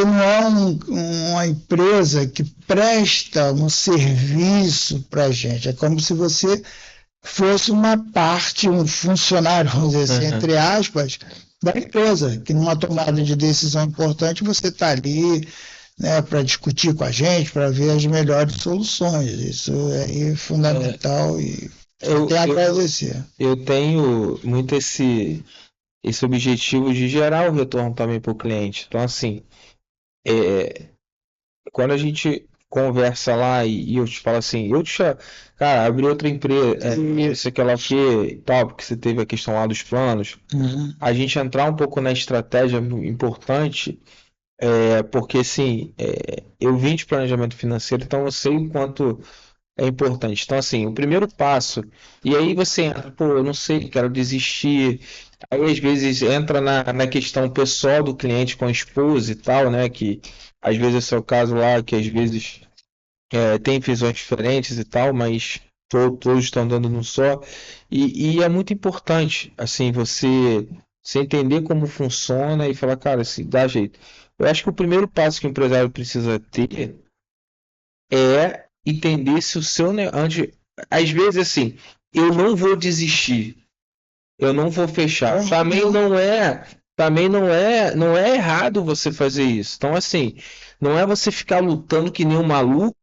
não é uma empresa que presta um serviço para a gente. É como se você fosse uma parte, um funcionário, vamos dizer assim, entre aspas, da empresa, que numa tomada de decisão importante você está ali, né, para discutir com a gente, para ver as melhores soluções. Isso é fundamental e eu tenho a agradecer. Eu tenho muito esse objetivo de gerar o retorno também para o cliente. Então, assim, quando a gente conversa lá e eu te falo assim, cara, abri outra empresa, sei que ela e tal, porque você teve a questão lá dos planos. Uhum. A gente entrar um pouco na estratégia importante, porque assim, eu vim de planejamento financeiro, então eu sei o quanto é importante. Então, assim, o primeiro passo, e aí você entra, pô, eu não sei, quero desistir. Aí às vezes entra na questão pessoal do cliente com a esposa e tal, né? Que às vezes é o seu caso lá, que às vezes tem visões diferentes e tal, mas todos estão dando num só. E é muito importante, assim, você entender como funciona e falar, cara, se dá jeito. Eu acho que o primeiro passo que o empresário precisa ter é entender se o seu negócio. Às vezes, assim, eu não vou desistir, eu não vou fechar. Também não é errado você fazer isso. Então, assim, não é você ficar lutando que nem um maluco,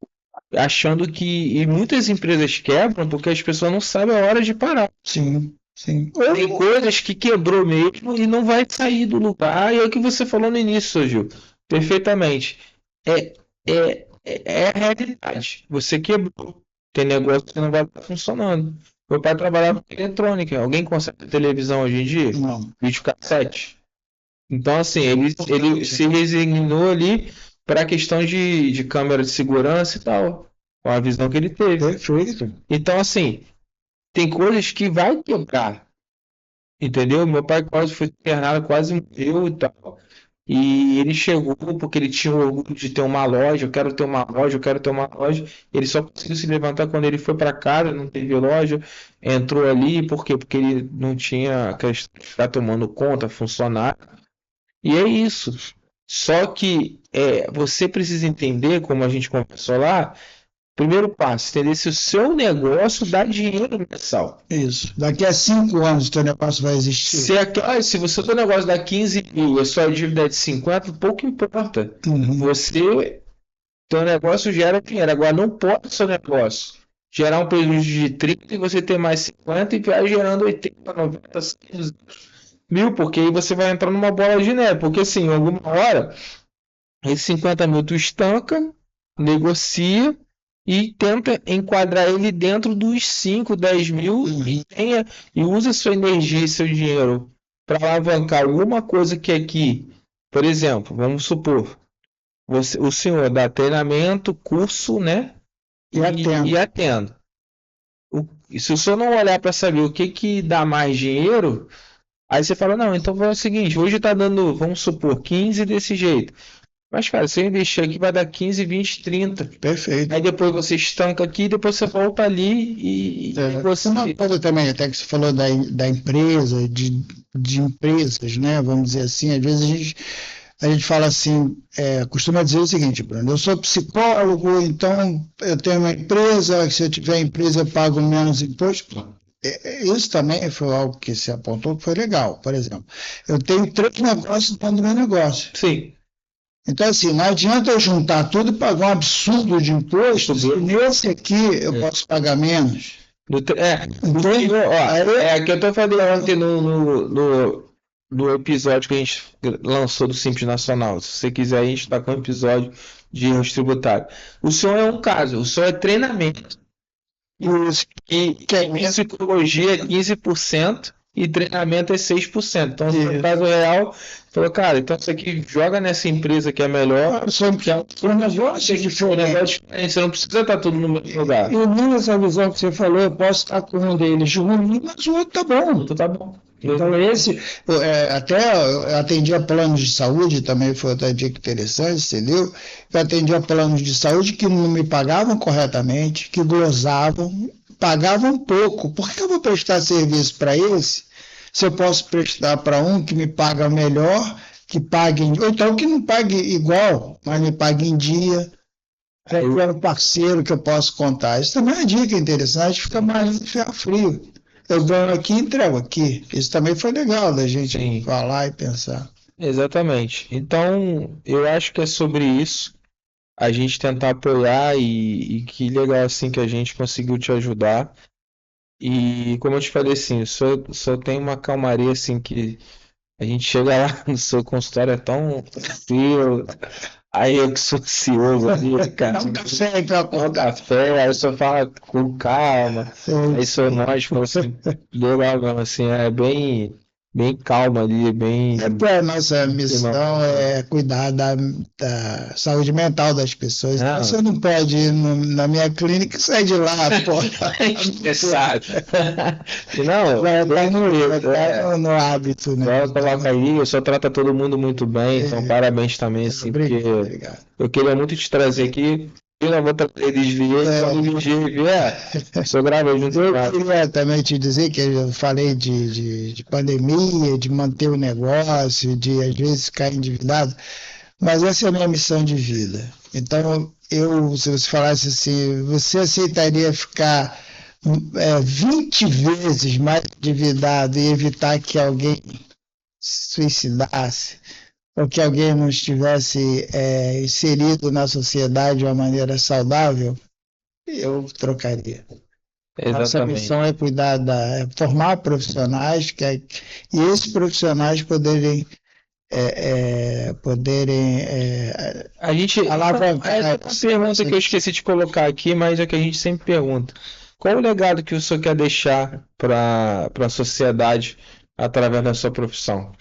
achando que. E muitas empresas quebram porque as pessoas não sabem a hora de parar. Sim, sim. Tem coisas que quebrou mesmo e não vai sair do lugar. E é o que você falou no início, Gil. Perfeitamente. É a realidade. Você quebrou. Tem negócio que não vai estar funcionando. Meu pai trabalhava com eletrônica. Alguém consegue televisão hoje em dia? Não. Videocassete. Então, assim, ele se resignou ali para a questão de câmera de segurança e tal. Com a visão que ele teve. Perfeito. Então, assim, tem coisas que vai quebrar. Entendeu? Meu pai quase foi internado, quase morreu e tal. E ele chegou porque ele tinha o orgulho de ter uma loja. Eu quero ter uma loja, eu quero ter uma loja. Ele só conseguiu se levantar quando ele foi para casa, não teve loja. Entrou ali, por quê? Porque ele não tinha questão de ficar tomando conta, funcionário. E é isso. Só que você precisa entender, como a gente conversou lá, primeiro passo, entender se o seu negócio dá dinheiro mensal. Isso. Daqui a 5 anos o teu negócio vai existir. Se você tem um negócio dá 15 mil, a sua dívida é de 50, pouco importa. Uhum. Teu negócio gera dinheiro. Agora não pode seu negócio gerar um prejuízo de 30 e você ter mais 50 e vai gerando 80, 90, 100 mil, porque aí você vai entrar numa bola de neve. Porque assim, em alguma hora, esses 50 mil tu estanca, negocia e tenta enquadrar ele dentro dos 5, 10 mil e usa sua energia e seu dinheiro para alavancar alguma coisa que aqui, por exemplo, vamos supor, o senhor dá treinamento, curso, né? E atendo. E se o senhor não olhar para saber o que dá mais dinheiro, aí você fala, não, então é o seguinte, hoje está dando, vamos supor, 15 desse jeito. Mas, cara, se eu investir aqui vai dar 15, 20, 30. Perfeito. Aí depois você estanca aqui, depois você volta ali e você... Uma coisa também, até que você falou da empresa, de empresas, né? Vamos dizer assim, às vezes a gente fala assim, costuma dizer o seguinte, Bruno, eu sou psicólogo, então eu tenho uma empresa, se eu tiver empresa eu pago menos imposto. Isso também foi algo que se apontou que foi legal. Por exemplo, eu tenho 3 negócios dentro do meu negócio. Sim. Então, assim, não adianta eu juntar tudo e pagar um absurdo de imposto, e nesse aqui eu posso pagar menos. Que eu tô falando ontem no episódio que a gente lançou do Simples Nacional. Se você quiser, a gente está com um episódio de erros tributários. O senhor é um caso, o senhor é treinamento. E psicologia é 15% e treinamento é 6%. Então, no caso real, falou, cara, então isso aqui joga nessa empresa que é melhor. O negócio é diferente. Você não precisa estar tudo no mesmo lugar. E nessa visão que você falou, eu posso estar com um deles ruim, mas o outro tá bom. Tá bom. Então até eu atendia planos de saúde, também foi outra dica interessante, entendeu? Eu atendia planos de saúde que não me pagavam corretamente, que glosavam, pagavam pouco. Por que eu vou prestar serviço para esse, se eu posso prestar para um que me paga melhor, que pague, ou então que não pague igual, mas me pague em dia? Eu era um parceiro que eu posso contar. Isso também é uma dica interessante, fica mais frio. Eu ganho aqui e entrego aqui. Isso também foi legal da gente falar e pensar. Exatamente. Então, eu acho que é sobre isso. A gente tentar apoiar e que legal assim que a gente conseguiu te ajudar. E como eu te falei assim, só tem uma calmaria assim que a gente chega lá no seu consultório é tão frio, Aí eu que sou ansioso ali, cara. Dá um café para Um café, aí só fala com calma. Aí sou nós, como assim, legal, assim, é bem calmo ali, bem. A nossa missão é cuidar da saúde mental das pessoas. Então, você não pode ir na minha clínica e sair de lá, pô. Estressado. Não, vai estar no hábito, né? Coloca aí, eu só trato todo mundo muito bem, então parabéns também, assim, porque Obrigado. eu queria muito te trazer aqui. Eu não vou eles vierem, quando eles vier, só grava junto. Eu queria também te dizer que eu falei de pandemia, de manter o negócio, de às vezes ficar endividado, mas essa é a minha missão de vida. Então, se você falasse assim, você aceitaria ficar 20 vezes mais endividado e evitar que alguém se suicidasse, ou que alguém não estivesse inserido na sociedade de uma maneira saudável? Eu trocaria. Nossa missão é cuidar formar profissionais e esses profissionais poderem a gente alavancar. Essa é uma pergunta que eu esqueci de colocar aqui, mas é que a gente sempre pergunta. Qual o legado que o senhor quer deixar para a sociedade através da sua profissão?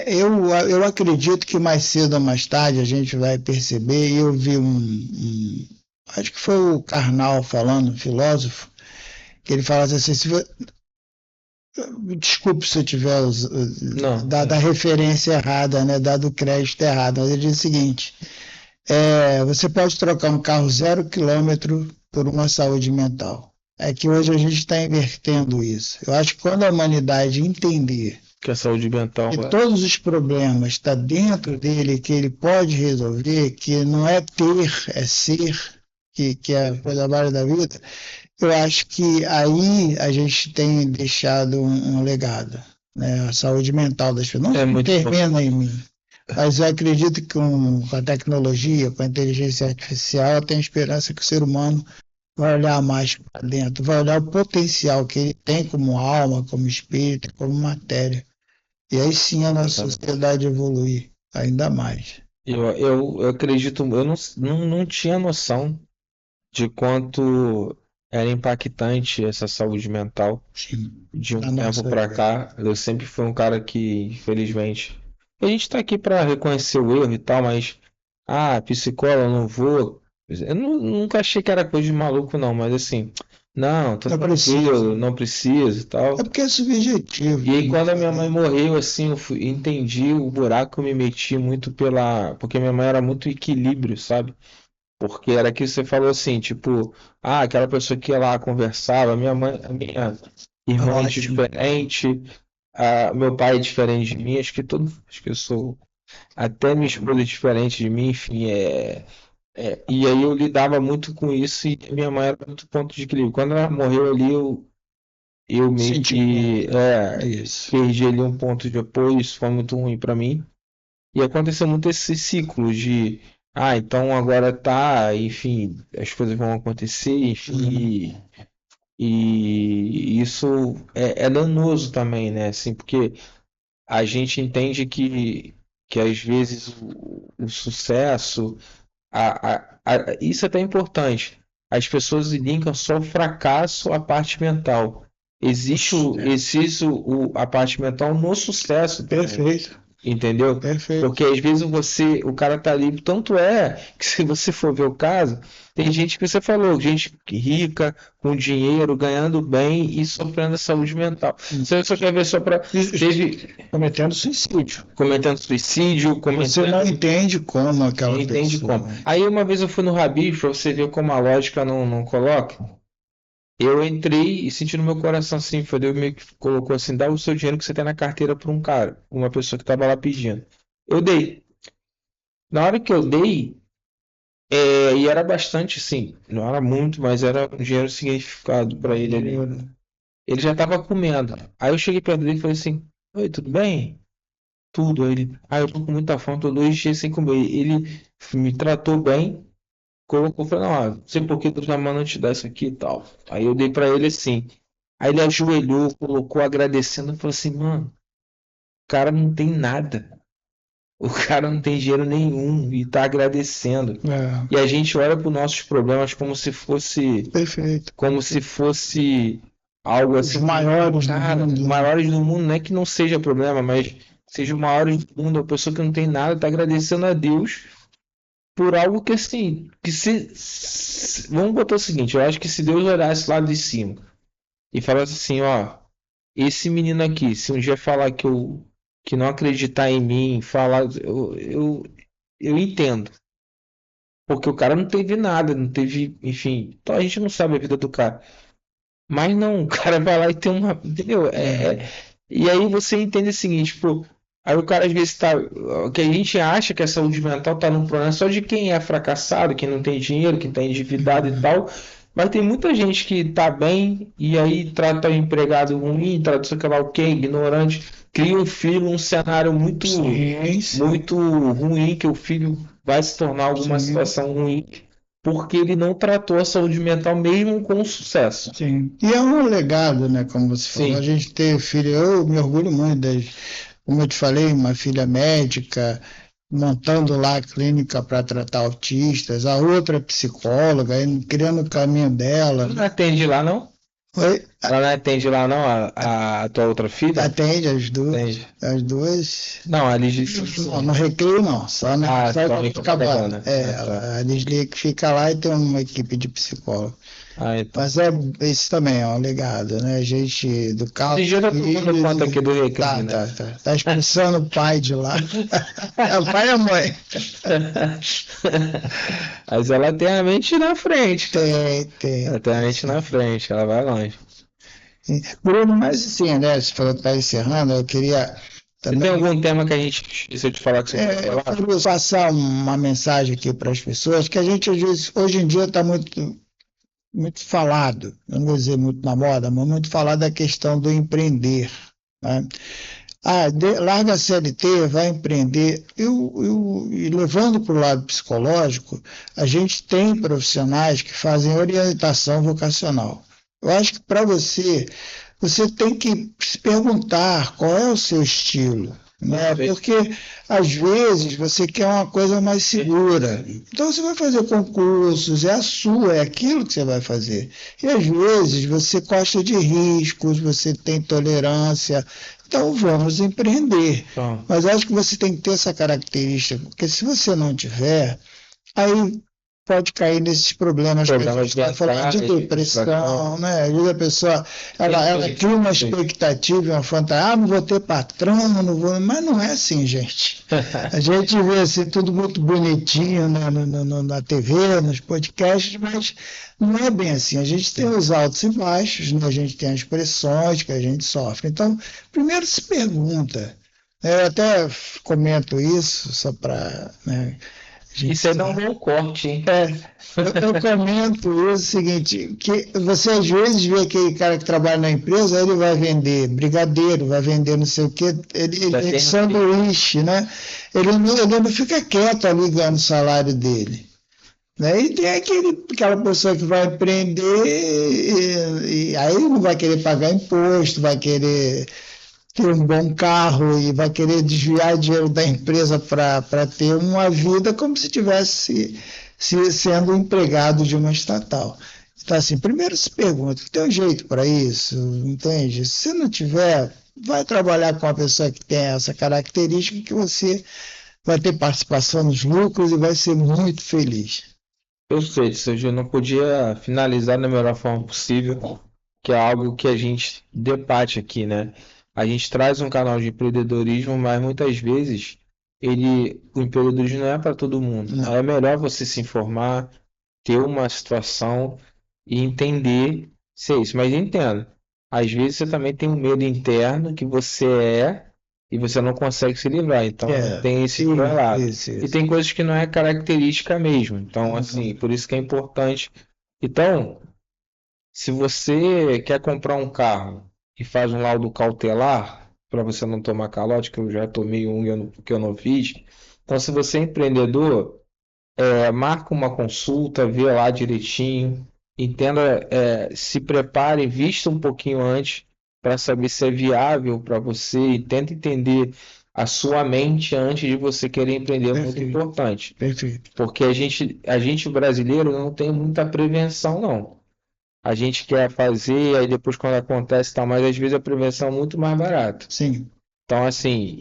Eu acredito que mais cedo ou mais tarde a gente vai perceber. Eu vi acho que foi o Karnal falando, um filósofo, que ele fala assim, desculpe se eu tiver dado a referência errada, né, dado o crédito errado, mas ele diz o seguinte, você pode trocar um carro 0 km por uma saúde mental. É que hoje a gente está invertendo isso. Eu acho que quando a humanidade entender que a saúde mental, que todos os problemas estão dentro dele, que ele pode resolver, que não é ter, é ser, que é a coisa básica da vida, eu acho que aí a gente tem deixado um legado, né? A saúde mental das pessoas não termina em mim, mas eu acredito que com a tecnologia, com a inteligência artificial, eu tenho esperança que o ser humano vai olhar mais para dentro, vai olhar o potencial que ele tem como alma, como espírito, como matéria. E aí sim a nossa sociedade evoluir ainda mais. Eu acredito, eu não tinha noção de quanto era impactante essa saúde mental. Sim, de um tempo para cá. Eu sempre fui um cara que, infelizmente, a gente está aqui para reconhecer o erro e tal, mas psicólogo, eu não vou. Eu nunca achei que era coisa de maluco, não, mas assim, não, tô tranquilo, não preciso e tal. É porque é subjetivo. E aí, quando a minha mãe morreu, assim, eu entendi o buraco que eu me meti muito porque minha mãe era muito equilíbrio, sabe? Porque era que você falou assim, tipo, aquela pessoa que ia lá conversava, a minha irmã é diferente, meu pai é diferente de mim, acho que eu sou, até minha esposa é diferente de mim, enfim, e aí eu lidava muito com isso e minha mãe era muito ponto de equilíbrio. Quando ela morreu ali, eu meio que perdi ali um ponto de apoio, isso foi muito ruim para mim. E aconteceu muito esse ciclo de então agora enfim, as coisas vão acontecer, enfim, e isso é danoso também, né? Assim, porque a gente entende que às vezes o sucesso, isso é até importante. As pessoas linkam só o fracasso à parte mental. Existe a parte mental no sucesso. Perfeito. Entendeu? Perfeito. Porque às vezes o cara tá ali, tanto é que se você for ver o caso, tem gente que você falou, gente rica, com dinheiro, ganhando bem e sofrendo a saúde mental. Você só quer ver só para cometendo suicídio. Você não entende como aquela pessoa. Aí uma vez eu fui no Habib para você ver como a lógica não coloca. Eu entrei e senti no meu coração assim, foi Deus meio que colocou assim, dá o seu dinheiro que você tem na carteira para um cara, uma pessoa que estava lá pedindo. Eu dei. Na hora que eu dei, e era bastante, sim, não era muito, mas era um dinheiro significado para ele ali. Ele já estava comendo. Aí eu cheguei perto dele e falei assim, oi, tudo bem? Tudo. Aí ele, eu tô com muita fome, tô 2 dias sem comer. Ele me tratou bem. Colocou, falou, não, não sei por que tu tá mandando te dar isso aqui e tal. Aí eu dei pra ele assim. Aí ele ajoelhou, colocou agradecendo e falou assim, mano, o cara não tem nada. O cara não tem dinheiro nenhum e tá agradecendo. É, E a gente olha para os nossos problemas perfeito. como se fosse algo Os assim, maiores do cara, mundo, né? maiores do mundo, não é que não seja problema, mas seja o maiores do mundo, a pessoa que não tem nada tá agradecendo a Deus por algo que assim, que vamos botar o seguinte, eu acho que se Deus olhasse lá de cima e falasse assim, ó, esse menino aqui, se um dia falar que não acreditar em mim, falar, eu entendo. Porque o cara não teve nada, não teve, enfim, então a gente não sabe a vida do cara. Mas não, o cara vai lá e tem uma, entendeu? E aí você entende o seguinte, pô, aí o cara às vezes tá, que a gente acha que a saúde mental tá num problema só de quem é fracassado, quem não tem dinheiro, quem tá endividado e tal. Mas tem muita gente que tá bem e aí trata o empregado ruim, trata sei lá o quê, ignorante, cria um filho, um cenário muito, Sim, sim, muito ruim, que o filho vai se tornar alguma sim, situação ruim, porque ele não tratou a saúde mental mesmo com sucesso. sim. E é um legado, né? Como você falou, a Sim. gente ter filho, eu me orgulho muito das, como eu te falei, uma filha médica, montando lá a clínica para tratar autistas, a outra psicóloga, aí criando o caminho dela. Não atende lá, não? Oi? Ela não atende lá, não, a tua outra filha? Atende as duas. Atende. As duas. Não, a Ligia. Não, no recreio não, só Só quando no fica bom. Copacabana. É, Ah, tá. a Lisli que fica lá e tem uma equipe de psicólogo. Ah, então. Mas isso também é um legado, né? A gente educar A os Ligia tá tomando conta aqui do tá, recreio, né? tá, tá. Tá expulsando o pai de lá. É o pai e a mãe. Mas ela tem a mente na frente. Tem. Ela tem a mente na frente, ela vai longe. Bruno, mas assim, né? Você falou que tá encerrando, eu queria Você tem também algum tema que a gente esqueceu de falar que você quer eu falar? quero passar uma mensagem aqui para as pessoas, que a gente, às vezes, hoje em dia está muito falado, eu não vou dizer muito na moda, mas muito falado da questão do empreender, né? Larga a CLT, vai empreender. E levando para o lado psicológico, a gente tem profissionais que fazem orientação vocacional. Eu acho que para você tem que se perguntar qual é o seu estilo, né? Porque às vezes você quer uma coisa mais segura. Então você vai fazer concursos, é a sua, é aquilo que você vai fazer. E às vezes você gosta de riscos, você tem tolerância. Então vamos empreender. Então, Mas acho que você tem que ter essa característica, porque se você não tiver, aí pode cair nesses problemas que a problemas gente está falando de mentais, depressão, né? Às vezes a pessoa ela cria uma expectativa, uma fantasia, não vou ter patrão, não vou. Mas não é assim, gente. A gente vê assim, tudo muito bonitinho na TV, nos podcasts, mas não é bem assim. A gente tem os altos e baixos, né? A gente tem as pressões que a gente sofre. Então, primeiro se pergunta. Eu até comento isso só para, né, isso aí dá um bom corte, hein? eu comento o seguinte, que você às vezes vê aquele cara que trabalha na empresa, ele vai vender brigadeiro, vai vender não sei o quê, ele vende sanduíche, né? Ele não fica quieto ali ganhando o salário dele. Né? E tem aquela pessoa que vai empreender e aí não vai querer pagar imposto, vai querer ter um bom carro e vai querer desviar dinheiro da empresa para ter uma vida como se tivesse sendo empregado de uma estatal. Então, assim, primeiro se pergunta, tem um jeito para isso, entende? Se não tiver, vai trabalhar com uma pessoa que tem essa característica que você vai ter participação nos lucros e vai ser muito feliz. Perfeito, Sérgio. Eu não podia finalizar da melhor forma possível, que é algo que a gente debate aqui, né? A gente traz um canal de empreendedorismo, mas muitas vezes o empreendedorismo não é para todo mundo. Não. É melhor você se informar, ter uma situação e entender se é isso. Mas entenda, às vezes você também tem um medo interno que você e você não consegue se livrar. Então tem esse dois lados. E tem coisas que não é característica mesmo. Então, assim, por isso que é importante. Então, se você quer comprar um carro e faz um laudo cautelar para você não tomar calote, que eu já tomei um que eu não fiz. Então, se você é empreendedor, marca uma consulta, vê lá direitinho, entenda, se prepare, vista um pouquinho antes para saber se é viável para você e tenta entender a sua mente antes de você querer empreender é muito importante. Perfeito. Porque a gente brasileiro não tem muita prevenção, não. A gente quer fazer, aí depois quando acontece tal, mas às vezes a prevenção é muito mais barata. Sim. Então, assim,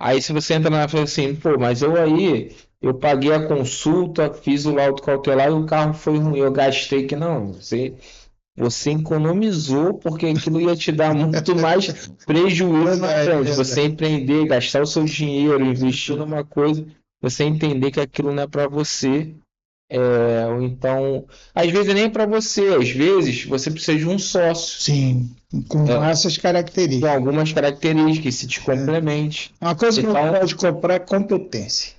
aí se você entra na fala assim, pô, mas eu paguei a consulta, fiz o laudo cautelar e o carro foi ruim, eu gastei que não. Você economizou porque aquilo ia te dar muito mais prejuízo na frente. Você empreender, gastar o seu dinheiro, investir numa coisa, você entender que aquilo não é para você. Ou então, às vezes nem para você, às vezes você precisa de um sócio. Sim, com essas Com características. algumas características que se te complemente. Uma coisa que Então, não pode comprar é competência.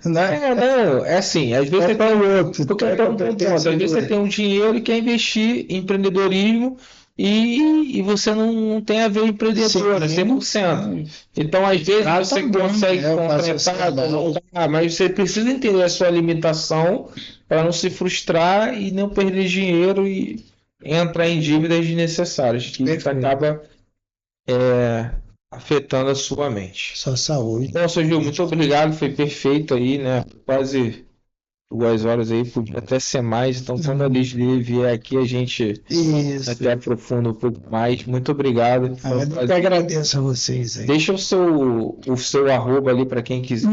Né? não, é assim, às vezes você tem outro, porque às vezes você tem um dinheiro e quer investir em empreendedorismo e você não tem a ver empreendedor, 100%. Então, às vezes você consegue contratar, mas você precisa entender a sua limitação para não se frustrar e não perder dinheiro e entrar em dívidas desnecessárias, que isso acaba afetando a sua mente. Sua saúde. Então, seu Gil, muito obrigado, foi perfeito aí, né? Quase 2 horas aí, podia até ser mais. Então, quando a Liz vier aqui, a gente até aprofunda um pouco mais. Muito obrigado. Eu agradeço a vocês aí. Deixa o seu arroba ali para quem quiser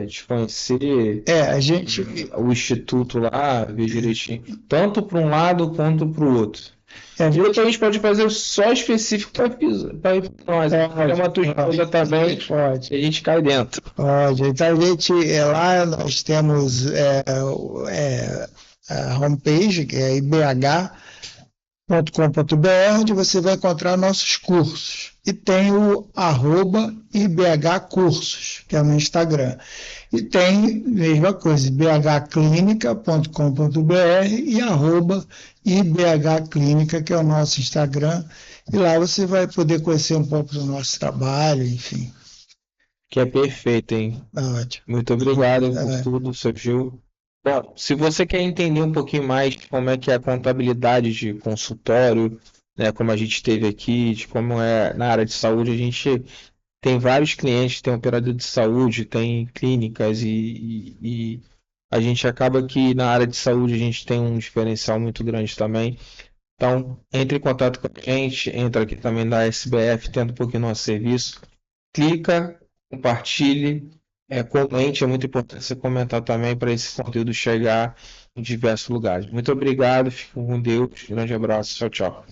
te conhecer. A gente. O instituto lá, ver direitinho. Tanto para um lado quanto para o outro. Depois a gente pode fazer só específico para nós. É uma tua esposa também. Pode. E a gente cai dentro. Pode. Então a gente lá nós temos a homepage, que é ibh.com.br, onde você vai encontrar nossos cursos. E tem o @ibhcursos, que é no Instagram. E tem, mesma coisa, ibhclinica.com.br e @ibhclinica, que é o nosso Instagram. E lá você vai poder conhecer um pouco do nosso trabalho, enfim. Que é perfeito, hein? Ótimo. Muito obrigado por tudo, seu Gil. Bom, se você quer entender um pouquinho mais de como é que é a contabilidade de consultório, né, como a gente teve aqui, de como é na área de saúde, a gente tem vários clientes, tem operador de saúde, tem clínicas e a gente acaba que na área de saúde a gente tem um diferencial muito grande também. Então, entre em contato com a gente, entra aqui também da SBF, tenta um pouquinho nosso serviço, clica, compartilhe, comente, é muito importante você comentar também para esse conteúdo chegar em diversos lugares. Muito obrigado, fico com Deus, grande abraço, tchau, tchau.